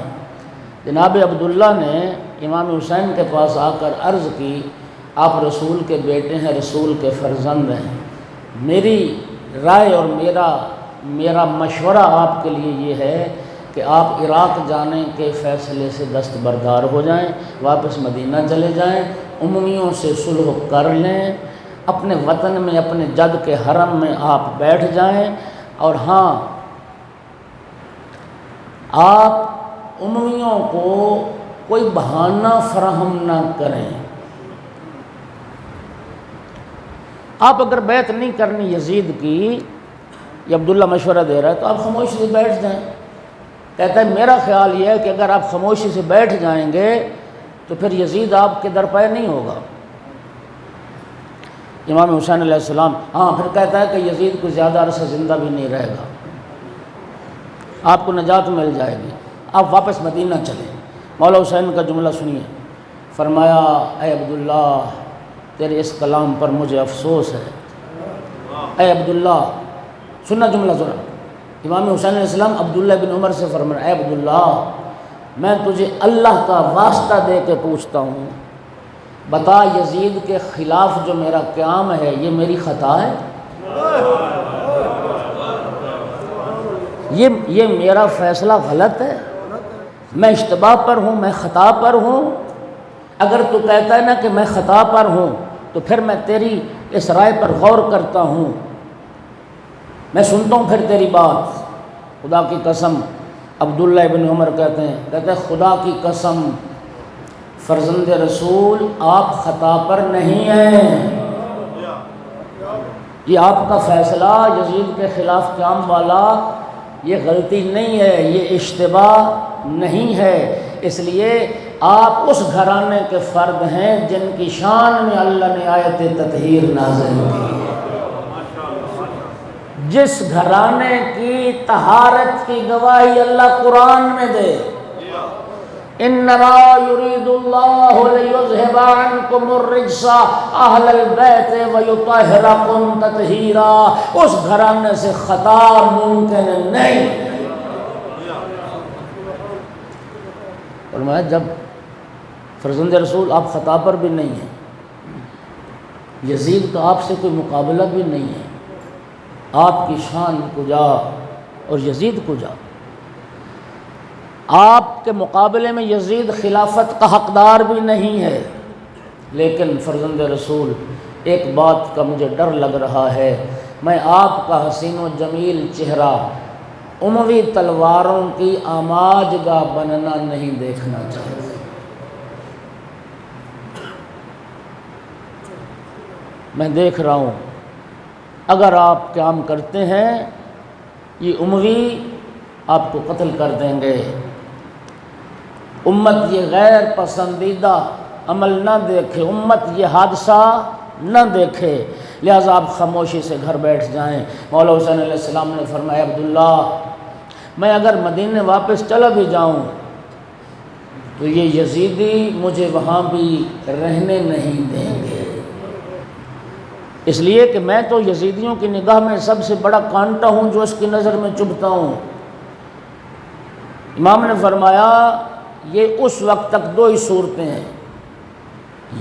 A: جناب عبداللہ نے امام حسین کے پاس آ کر عرض کی، آپ رسول کے بیٹے ہیں، رسول کے فرزند ہیں، میری رائے اور میرا مشورہ آپ کے لیے یہ ہے کہ آپ عراق جانے کے فیصلے سے دستبردار ہو جائیں، واپس مدینہ چلے جائیں، امویوں سے صلح کر لیں، اپنے وطن میں اپنے جد کے حرم میں آپ بیٹھ جائیں، اور ہاں آپ امویوں کو کوئی بہانہ فراہم نہ کریں۔ آپ اگر بیعت نہیں کرنی یزید کی، یہ عبداللہ مشورہ دے رہا ہے، تو آپ خاموشی سے بیٹھ جائیں۔ کہتا ہے میرا خیال یہ ہے کہ اگر آپ خاموشی سے بیٹھ جائیں گے تو پھر یزید آپ کے درپے نہیں ہوگا۔ امام حسین علیہ السلام پھر کہتا ہے کہ یزید کو زیادہ عرصہ زندہ بھی نہیں رہے گا، آپ کو نجات مل جائے گی، آپ واپس مدینہ چلیں۔ مولا حسین کا جملہ سنیے، فرمایا اے عبداللہ تیرے اس کلام پر مجھے افسوس ہے۔ اے عبداللہ، سننا جملہ ذرا، امام حسین علیہ السلام عبداللہ بن عمر سے فرمایا اے عبداللہ، میں تجھے اللہ کا واسطہ دے کے پوچھتا ہوں، بتا یزید کے خلاف جو میرا قیام ہے یہ میری خطا ہے؟ یہ میرا فیصلہ غلط ہے؟ میں اشتباہ پر ہوں، میں خطا پر ہوں؟ اگر تو کہتا ہے نا کہ میں خطا پر ہوں تو پھر میں تیری اس رائے پر غور کرتا ہوں، میں سنتا ہوں پھر تیری بات۔ خدا کی قسم، عبداللہ ابن عمر کہتے ہیں خدا کی قسم فرزند رسول آپ خطا پر نہیں ہیں، یہ آپ کا فیصلہ یزید کے خلاف قیام والا یہ غلطی نہیں ہے، یہ اشتباہ نہیں ہے، اس لیے آپ اس گھرانے کے فرد ہیں جن کی شان میں اللہ نے آیت تطہیر نازل کی ہے، جس گھرانے کی طہارت کی گواہی اللہ قرآن میں دے، انما یرید اللہ لیذھب عنکم الرجس اہل البیت ویطہرکم تطہیرا، اس گھرانے سے خطا ممکن نہیں۔ فرمایا جب فرزند رسول آپ خطا پر بھی نہیں ہیں، یزید کا آپ سے کوئی مقابلہ بھی نہیں ہے، آپ کی شان کجا اور یزید کجا؟ آپ کے مقابلے میں یزید خلافت کا حقدار بھی نہیں ہے، لیکن فرزند رسول ایک بات کا مجھے ڈر لگ رہا ہے، میں آپ کا حسین و جمیل چہرہ اموی تلواروں کی آماج گاہ بننا نہیں دیکھنا چاہتے۔ میں دیکھ رہا ہوں اگر آپ قیام کرتے ہیں یہ اموی آپ کو قتل کر دیں گے۔ امت یہ غیر پسندیدہ عمل نہ دیکھے، امت یہ حادثہ نہ دیکھے، لہٰذا آپ خاموشی سے گھر بیٹھ جائیں۔ مولا حسین علیہ السلام نے فرمایا عبداللہ میں اگر مدینے واپس چلا بھی جاؤں تو یہ یزیدی مجھے وہاں بھی رہنے نہیں دیں گے، اس لیے کہ میں تو یزیدیوں کی نگاہ میں سب سے بڑا کانٹا ہوں جو اس کی نظر میں چبھتا ہوں۔ امام نے فرمایا یہ اس وقت تک دو ہی صورتیں ہیں،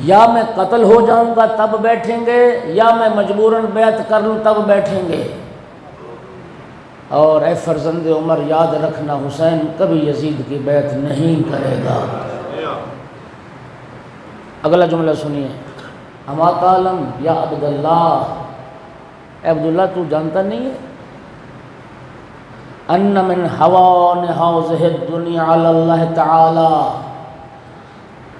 A: یا میں قتل ہو جاؤں گا تب بیٹھیں گے، یا میں مجبوراً بیعت کر لوں تب بیٹھیں گے۔ اور اے فرزند عمر یاد رکھنا حسین کبھی یزید کی بیعت نہیں کرے گا۔ اگلا جملہ سنیے، اما تعلم یا عبداللہ، اے عبداللہ تو جانتا نہیں ہے ان من حوان حوزہ الدنیا علی اللہ تعالی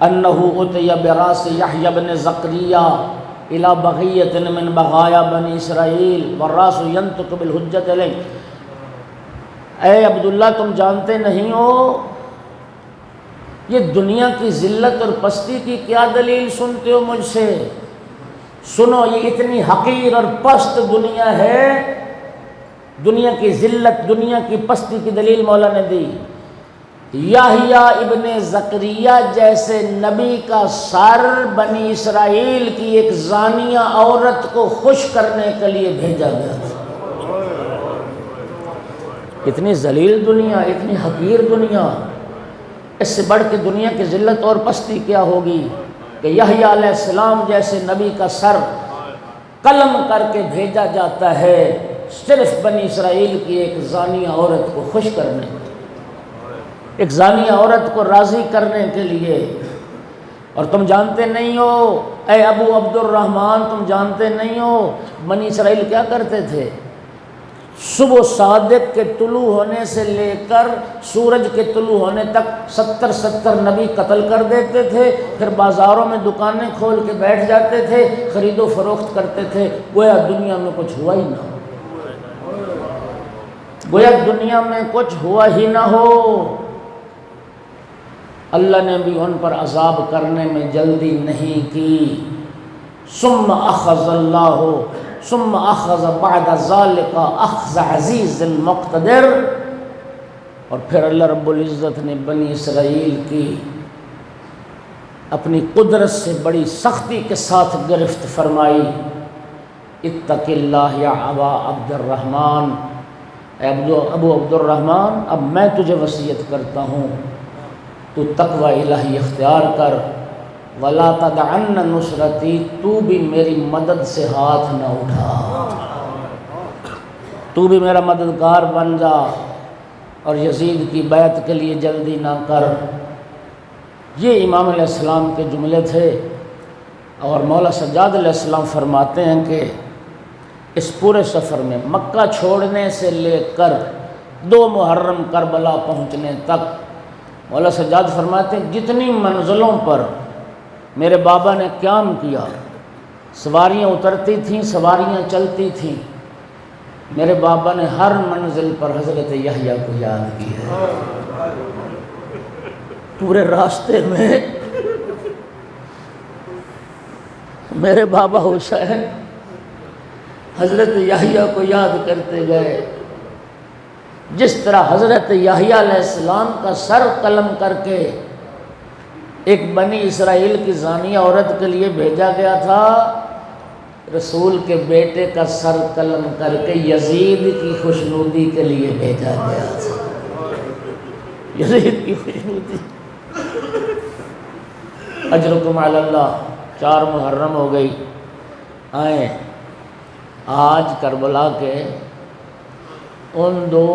A: انہو اتی براس یحیی بن زکریا الی بغیۃ من بغایا بنی اسرائیل والراس ینطق بالحجۃ علیہ۔ اے عبداللہ تم جانتے نہیں ہو یہ دنیا کی ذلت اور پستی کی کیا دلیل سنتے ہو مجھ سے؟ سنو یہ اتنی حقیر اور پست دنیا ہے، دنیا کی ذلت دنیا کی پستی کی دلیل مولا نے دی۔ یحییٰ ابن زکریا جیسے نبی کا سر بنی اسرائیل کی ایک زانیہ عورت کو خوش کرنے کے لیے بھیجا گیا تھا۔ اتنی ذلیل دنیا، اتنی حقیر دنیا، اس سے بڑھ کے دنیا کی ذلت اور پستی کیا ہوگی کہ یحییٰ علیہ السلام جیسے نبی کا سر قلم کر کے بھیجا جاتا ہے صرف بنی اسرائیل کی ایک زانیہ عورت کو خوش کرنے، ایک زانیہ عورت کو راضی کرنے کے لیے۔ اور تم جانتے نہیں ہو اے ابو عبد الرحمن، تم جانتے نہیں ہو بنی اسرائیل کیا کرتے تھے؟ صبح صادق کے طلوع ہونے سے لے کر سورج کے طلوع ہونے تک 70 نبی قتل کر دیتے تھے، پھر بازاروں میں دکانیں کھول کے بیٹھ جاتے تھے، خرید و فروخت کرتے تھے، گویا دنیا میں کچھ ہوا ہی نہ ہو، گویا دنیا میں کچھ ہوا ہی نہ ہو۔ اللہ نے بھی ان پر عذاب کرنے میں جلدی نہیں کی۔ ثم اخذ اللہ ثم اخذ بعد ذلك اخذ عزیز المقتدر، اور پھر اللہ رب العزت نے بنی اسرائیل کی اپنی قدرت سے بڑی سختی کے ساتھ گرفت فرمائی۔ اتق اللہ یا ابا عبد الرحمن، اے ابو عبد الرحمن اب میں تجھے وصیت کرتا ہوں تو تقوی الہی اختیار کر، وَلَا تَدْعَنَّ نُصْرَتِي، تو بھی میری مدد سے ہاتھ نہ اٹھا، تو بھی میرا مددگار بن جا اور یزید کی بیعت کے لیے جلدی نہ کر۔ یہ امام علیہ السلام کے جملے تھے، اور مولا سجاد علیہ السلام فرماتے ہیں کہ اس پورے سفر میں مکہ چھوڑنے سے لے کر 2 محرم کربلا پہنچنے تک مولا سجاد فرماتے ہیں جتنی منزلوں پر میرے بابا نے قیام کیا، سواریاں اترتی تھیں، سواریاں چلتی تھیں، میرے بابا نے ہر منزل پر حضرت یحییٰ کو یاد کیا۔ پورے راستے میں میرے بابا حسین حضرت یحییٰ کو یاد کرتے گئے، جس طرح حضرت یحییٰ علیہ السلام کا سر قلم کر کے ایک بنی اسرائیل کی زانیہ عورت کے لیے بھیجا گیا تھا، رسول کے بیٹے کا سر قلم کر کے یزید کی خوشنودی کے لیے بھیجا گیا تھا، یزید کی خوشنودی۔ اجرکم علی اللہ، 4 محرم ہو گئی، آئیں آج کربلا کے ان 2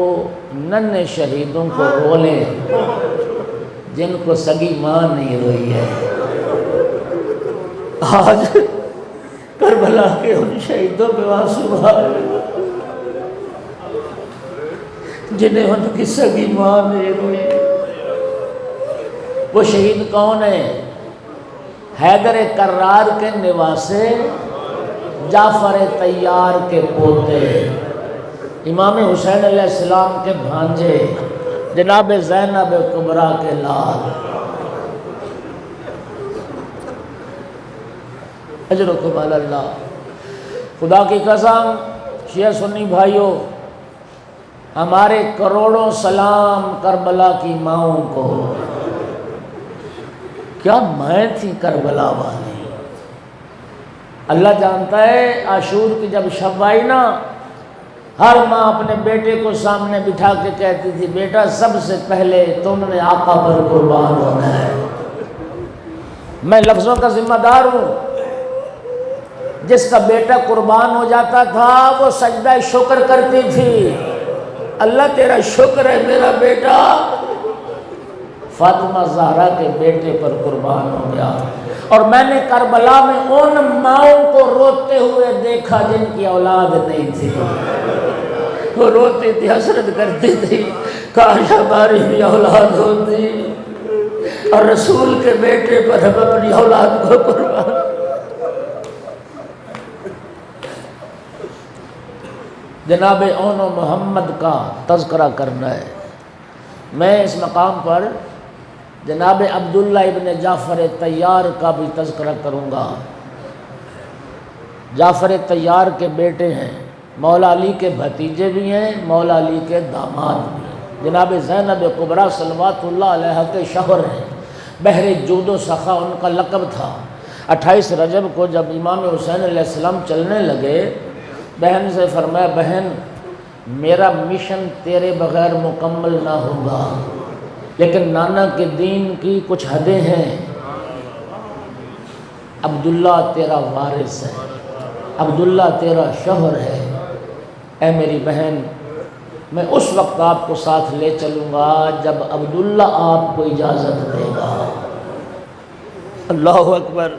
A: ننھے شہیدوں کو رو لیں جن کو سگی ماں نہیں روئی ہے۔ آج کربلا کے ان شہیدوں پہ آنسو بہا جنہیں ان کی سگی ماں نہیں روئی۔ وہ شہید کون ہے؟ حیدر کرار کے نواسے، جعفر طیار کے پوتے، امام حسین علیہ السلام کے بھانجے، جناب زینب کبریٰ کے لال۔ اجرکم علی اللہ۔ خدا کی قسم شیعہ سنی بھائیوں، ہمارے کروڑوں سلام کربلا کی ماؤں کو۔ کیا مائیں تھی کربلا والی، اللہ جانتا ہے۔ عاشور کی جب شب آئی نا، ہر ماں اپنے بیٹے کو سامنے بٹھا کے کہتی تھی بیٹا سب سے پہلے تم نے آقا پر قربان ہونا ہے۔ میں لفظوں کا ذمہ دار ہوں۔ جس کا بیٹا قربان ہو جاتا تھا وہ سجدہ شکر کرتی تھی، اللہ تیرا شکر ہے میرا بیٹا فاطمہ زہرا کے بیٹے پر قربان ہو گیا۔ اور میں نے کربلا میں ان ماؤں کو روتے ہوئے دیکھا جن کی اولاد نہیں تھی۔ وہ روتی تھی، حسرت کرتی تھی، کاش ہماری بھی اولاد ہوتی اور رسول کے بیٹے پر ہم اپنی اولاد کو قربان۔ جناب اون و محمد کا تذکرہ کرنا ہے۔ میں اس مقام پر جناب عبداللہ ابن جعفر طیار کا بھی تذکرہ کروں گا۔ جعفر طیار کے بیٹے ہیں، مولا علی کے بھتیجے بھی ہیں، مولا علی کے داماد بھی ہیں۔ جناب زینب کبریٰ صلوات اللہ علیہ کے شوہر ہیں، بحر جود و سخا ان کا لقب تھا۔ 28 رجب کو جب امام حسین علیہ السلام چلنے لگے، بہن سے فرمایا بہن میرا مشن تیرے بغیر مکمل نہ ہوگا، لیکن نانا کے دین کی کچھ حدیں ہیں۔ عبداللہ تیرا وارث ہے، عبداللہ تیرا شوہر ہے، اے میری بہن میں اس وقت آپ کو ساتھ لے چلوں گا جب عبداللہ آپ کو اجازت دے گا۔ اللہ اکبر۔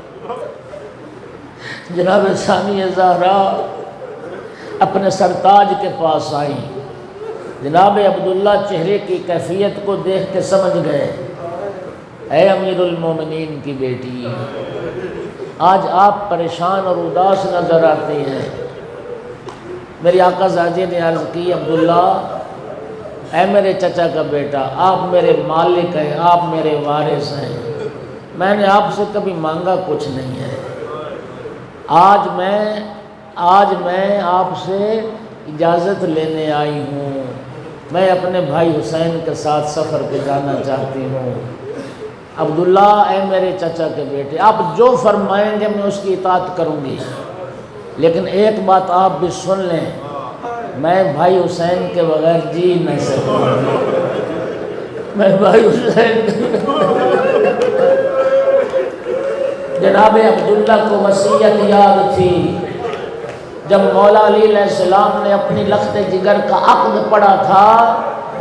A: جناب ثانی زہرا اپنے سرتاج کے پاس آئیں۔ جناب عبداللہ چہرے کی کیفیت کو دیکھ کے سمجھ گئے، اے امیر المومنین کی بیٹی آج آپ پریشان اور اداس نظر آتی ہیں۔ میری آقا زادی نے عرض کی عبداللہ اے میرے چچا کا بیٹا، آپ میرے مالک ہیں، آپ میرے وارث ہیں، میں نے آپ سے کبھی مانگا کچھ نہیں ہے۔ آج میں آپ سے اجازت لینے آئی ہوں، میں اپنے بھائی حسین کے ساتھ سفر پہ جانا چاہتی ہوں۔ عبداللہ اے میرے چچا کے بیٹے آپ جو فرمائیں گے میں اس کی اطاعت کروں گی، لیکن ایک بات آپ بھی سن لیں، میں بھائی حسین کے بغیر جی نہیں سکوں گی، میں بھائی حسین جناب عبداللہ کو وصیت یاد تھی۔ جب مولا علی علیہ السلام نے اپنی لخت جگر کا عقد پڑھا تھا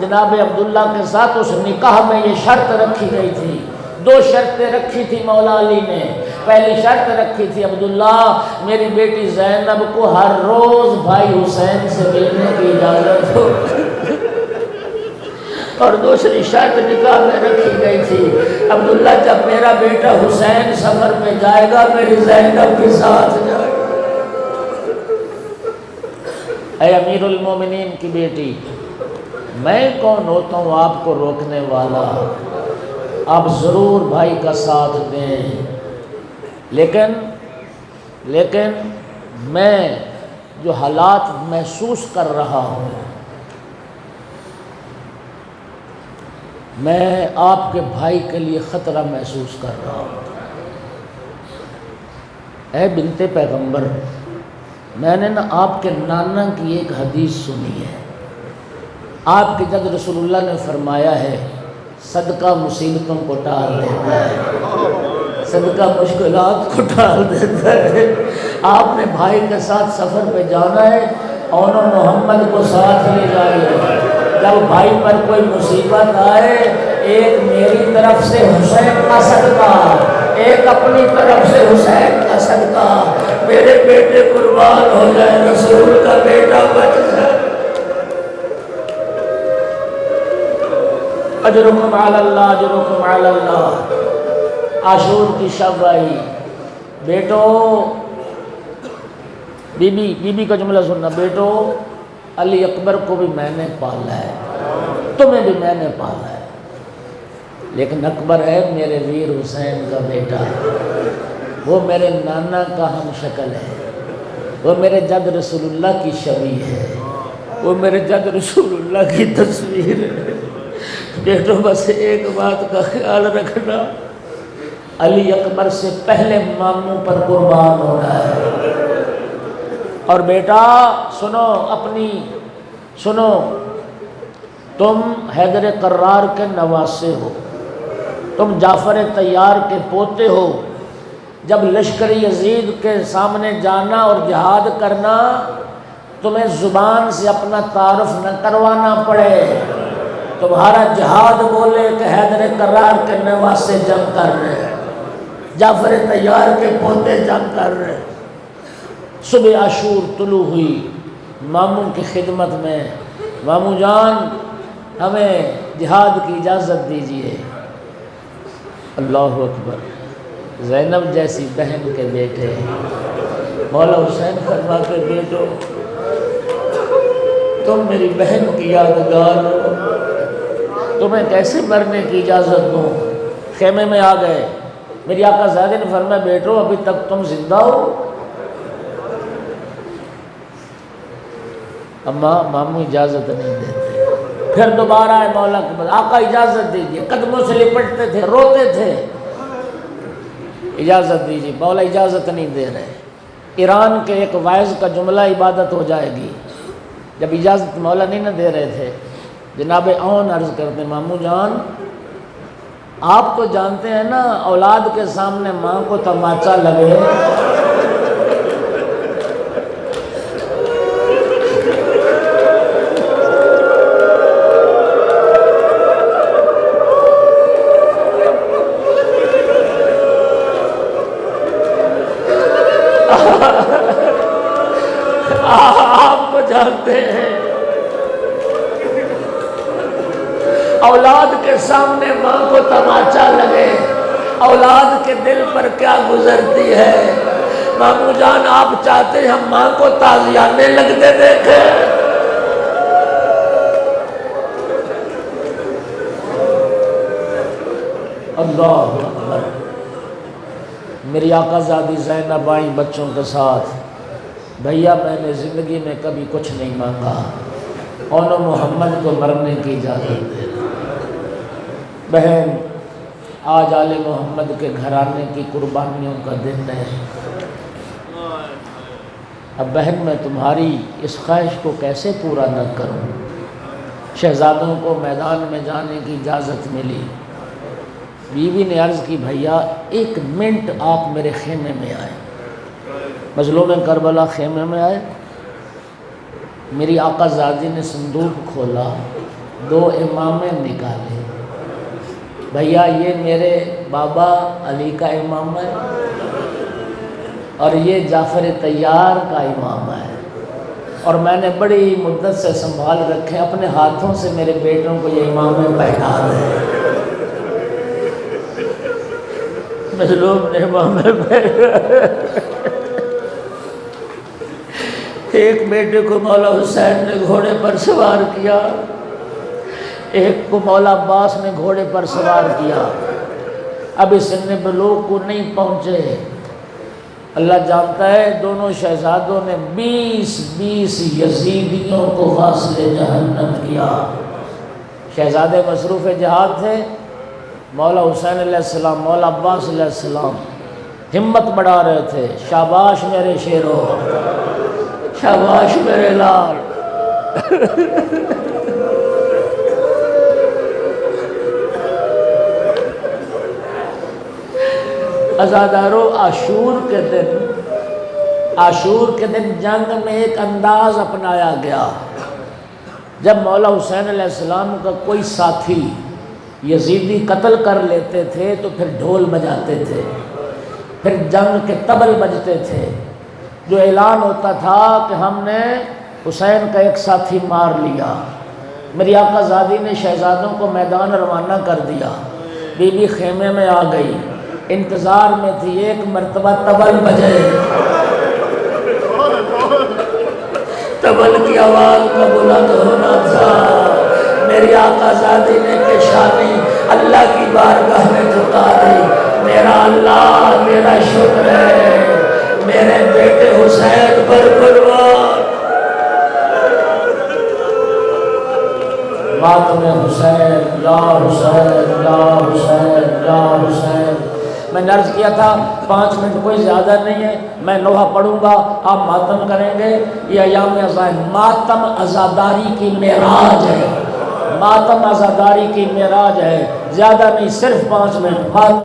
A: جناب عبداللہ کے ساتھ، اس نکاح میں یہ شرط رکھی گئی تھی، 2 شرطیں رکھی تھی مولا علی نے۔ پہلی شرط رکھی تھی عبداللہ میری بیٹی زینب کو ہر روز بھائی حسین سے ملنے کی اجازت ہو، اور دوسری شرط نکاح میں رکھی گئی تھی عبداللہ جب میرا بیٹا حسین سفر پہ جائے گا میری زینب کے ساتھ جائے گا۔ اے امیر المومنین کی بیٹی میں کون ہوتا ہوں آپ کو روکنے والا، آپ ضرور بھائی کا ساتھ دیں، لیکن میں جو حالات محسوس کر رہا ہوں، میں آپ کے بھائی کے لیے خطرہ محسوس کر رہا ہوں۔ اے بنت پیغمبر میں نے نا آپ کے نانا کی ایک حدیث سنی ہے، آپ کے جد رسول اللہ نے فرمایا ہے صدقہ مصیبتوں کو ٹال دیتا ہے، صدقہ مشکلات کو ٹال دیتا ہے۔ آپ نے بھائی کے ساتھ سفر پہ جانا ہے، اون و محمد کو ساتھ لے جائیے، جب بھائی پر کوئی مصیبت آئے ایک میری طرف سے حسین کا صدقہ، ایک اپنی طرف سے حسین کا صدقہ، میرے بیٹے قربان ہو جائے، رسول کا بیٹا بچ جائے۔ اجرکم علی اللہ اجرکم علی اللہ۔ عاشور کی شب آئی، بیٹو بی بی کا جملہ سننا، بیٹو علی اکبر کو بھی میں نے پالا ہے، تمہیں بھی میں نے پالا ہے، لیکن اکبر ہے میرے ویر حسین کا بیٹا، وہ میرے نانا کا ہم شکل ہے، وہ میرے جد رسول اللہ کی شبیہ ہے، وہ میرے جد رسول اللہ کی تصویر ہے۔ بیٹو بس ایک بات کا خیال رکھنا، علی اکبر سے پہلے ماموں پر قربان ہونا ہے۔ اور بیٹا سنو، تم حیدر قرار کے نواسے ہو، تم جعفر طیار کے پوتے ہو، جب لشکر یزید کے سامنے جانا اور جہاد کرنا تمہیں زبان سے اپنا تعارف نہ کروانا پڑے، تمہارا جہاد بولے کہ حیدر قرار کے نواسے جنگ کر رہے ہیں، جعفر طیار کے پوتے جنگ کر رہے ہیں۔ صبح عاشور طلوع ہوئی، ماموں کی خدمت میں، ماموں جان ہمیں جہاد کی اجازت دیجیے۔ اللہ اکبر، زینب جیسی بہن کے بیٹے مولا حسین فرماتے بیٹو تم میری بہن کی یادگار ہو، تمہیں کیسے مرنے کی اجازت دوں؟ خیمے میں آ گئے، میری آقا زادے نے فرمایا بیٹو ابھی تک تم زندہ ہو؟ اماں ماموں اجازت نہیں دیتے، پھر دوبارہ آئے مولا کے بعد، آقا اجازت دیجیے، قدموں سے لپٹتے تھے، روتے تھے، اجازت دیجیے، مولا اجازت نہیں دے رہے۔ ایران کے ایک وائز کا جملہ عبادت ہو جائے گی، جب اجازت مولا نہیں نہ دے رہے تھے، جناب اون عرض کرتے ماموں جان آپ تو جانتے ہیں نا اولاد کے سامنے ماں کو تماچا لگے آپ کو جانتے ہیں اولاد کے سامنے ماں کو تماچا لگے اولاد کے دل پر کیا گزرتی ہے۔ ماموں جان آپ چاہتے ہیں ہم ماں کو تازیانے لگتے دیکھیں؟ اللہ اکبر۔ میری آقا زادی زینب آئیں بچوں کے ساتھ، بھیا میں نے زندگی میں کبھی کچھ نہیں مانگا، اونو محمد کو مرنے کی اجازت دے۔ بہن آج آل محمد کے گھرانے کی قربانیوں کا دن ہے، اب بہن میں تمہاری اس خواہش کو کیسے پورا نہ کروں؟ شہزادوں کو میدان میں جانے کی اجازت ملی، بیوی نے عرض کی بھیا ایک منٹ آپ میرے خیمے میں آئے۔ مظلوم کربلا خیمے میں آئے، میری آقا زادی نے صندوق کھولا، 2 امامے نکالے، بھیا یہ میرے بابا علی کا امام ہے اور یہ جعفر طیار کا امام ہے، اور میں نے بڑی مدت سے سنبھال رکھے، اپنے ہاتھوں سے میرے بیٹوں کو یہ امامے پہنا دیں۔ مظلوم نے امامے پہنا، ایک بیٹے کو مولا حسین نے گھوڑے پر سوار کیا، ایک کو مولا عباس نے گھوڑے پر سوار کیا، ابھی سن بلوغ کو نہیں پہنچے۔ اللہ جانتا ہے دونوں شہزادوں نے 20 یزیدیوں کو واصل جہنم کیا۔ شہزادے مصروف جہاد تھے، مولا حسین علیہ السلام مولا عباس علیہ السلام ہمت بڑھا رہے تھے، شاباش میرے شیرو، شاباش میرے لال۔ عزادارو عاشور کے دن جنگ میں ایک انداز اپنایا گیا، جب مولا حسین علیہ السلام کا کوئی ساتھی یزیدی قتل کر لیتے تھے تو پھر ڈھول بجاتے تھے، پھر جنگ کے طبل بجتے تھے، جو اعلان ہوتا تھا کہ ہم نے حسین کا ایک ساتھی مار لیا، میری آقا زادی نے شہزادوں کو میدان روانہ کر دیا، بی بی خیمے میں آ گئی، انتظار میں تھی ایک مرتبہ طبل بجے، طبل کی آواز کا بلند ہونا تھا۔ میری آقا زادی نے پیشانی اللہ کی بارگاہ میں جھکا دی، میرا اللہ میرا شکر ہے، میرے بیٹے حسین پر قربان۔ ماتم حسین یا حسین یا حسین یا حسین۔ میں نے عرض کیا تھا 5 منٹ کوئی زیادہ نہیں ہے، میں نوحہ پڑھوں گا، آپ ماتم کریں گے۔ یہ ایام عزائم ماتم عزاداری کی معراج ہے، ماتم عزاداری کی معراج ہے، زیادہ نہیں، صرف 5 منٹ ماتم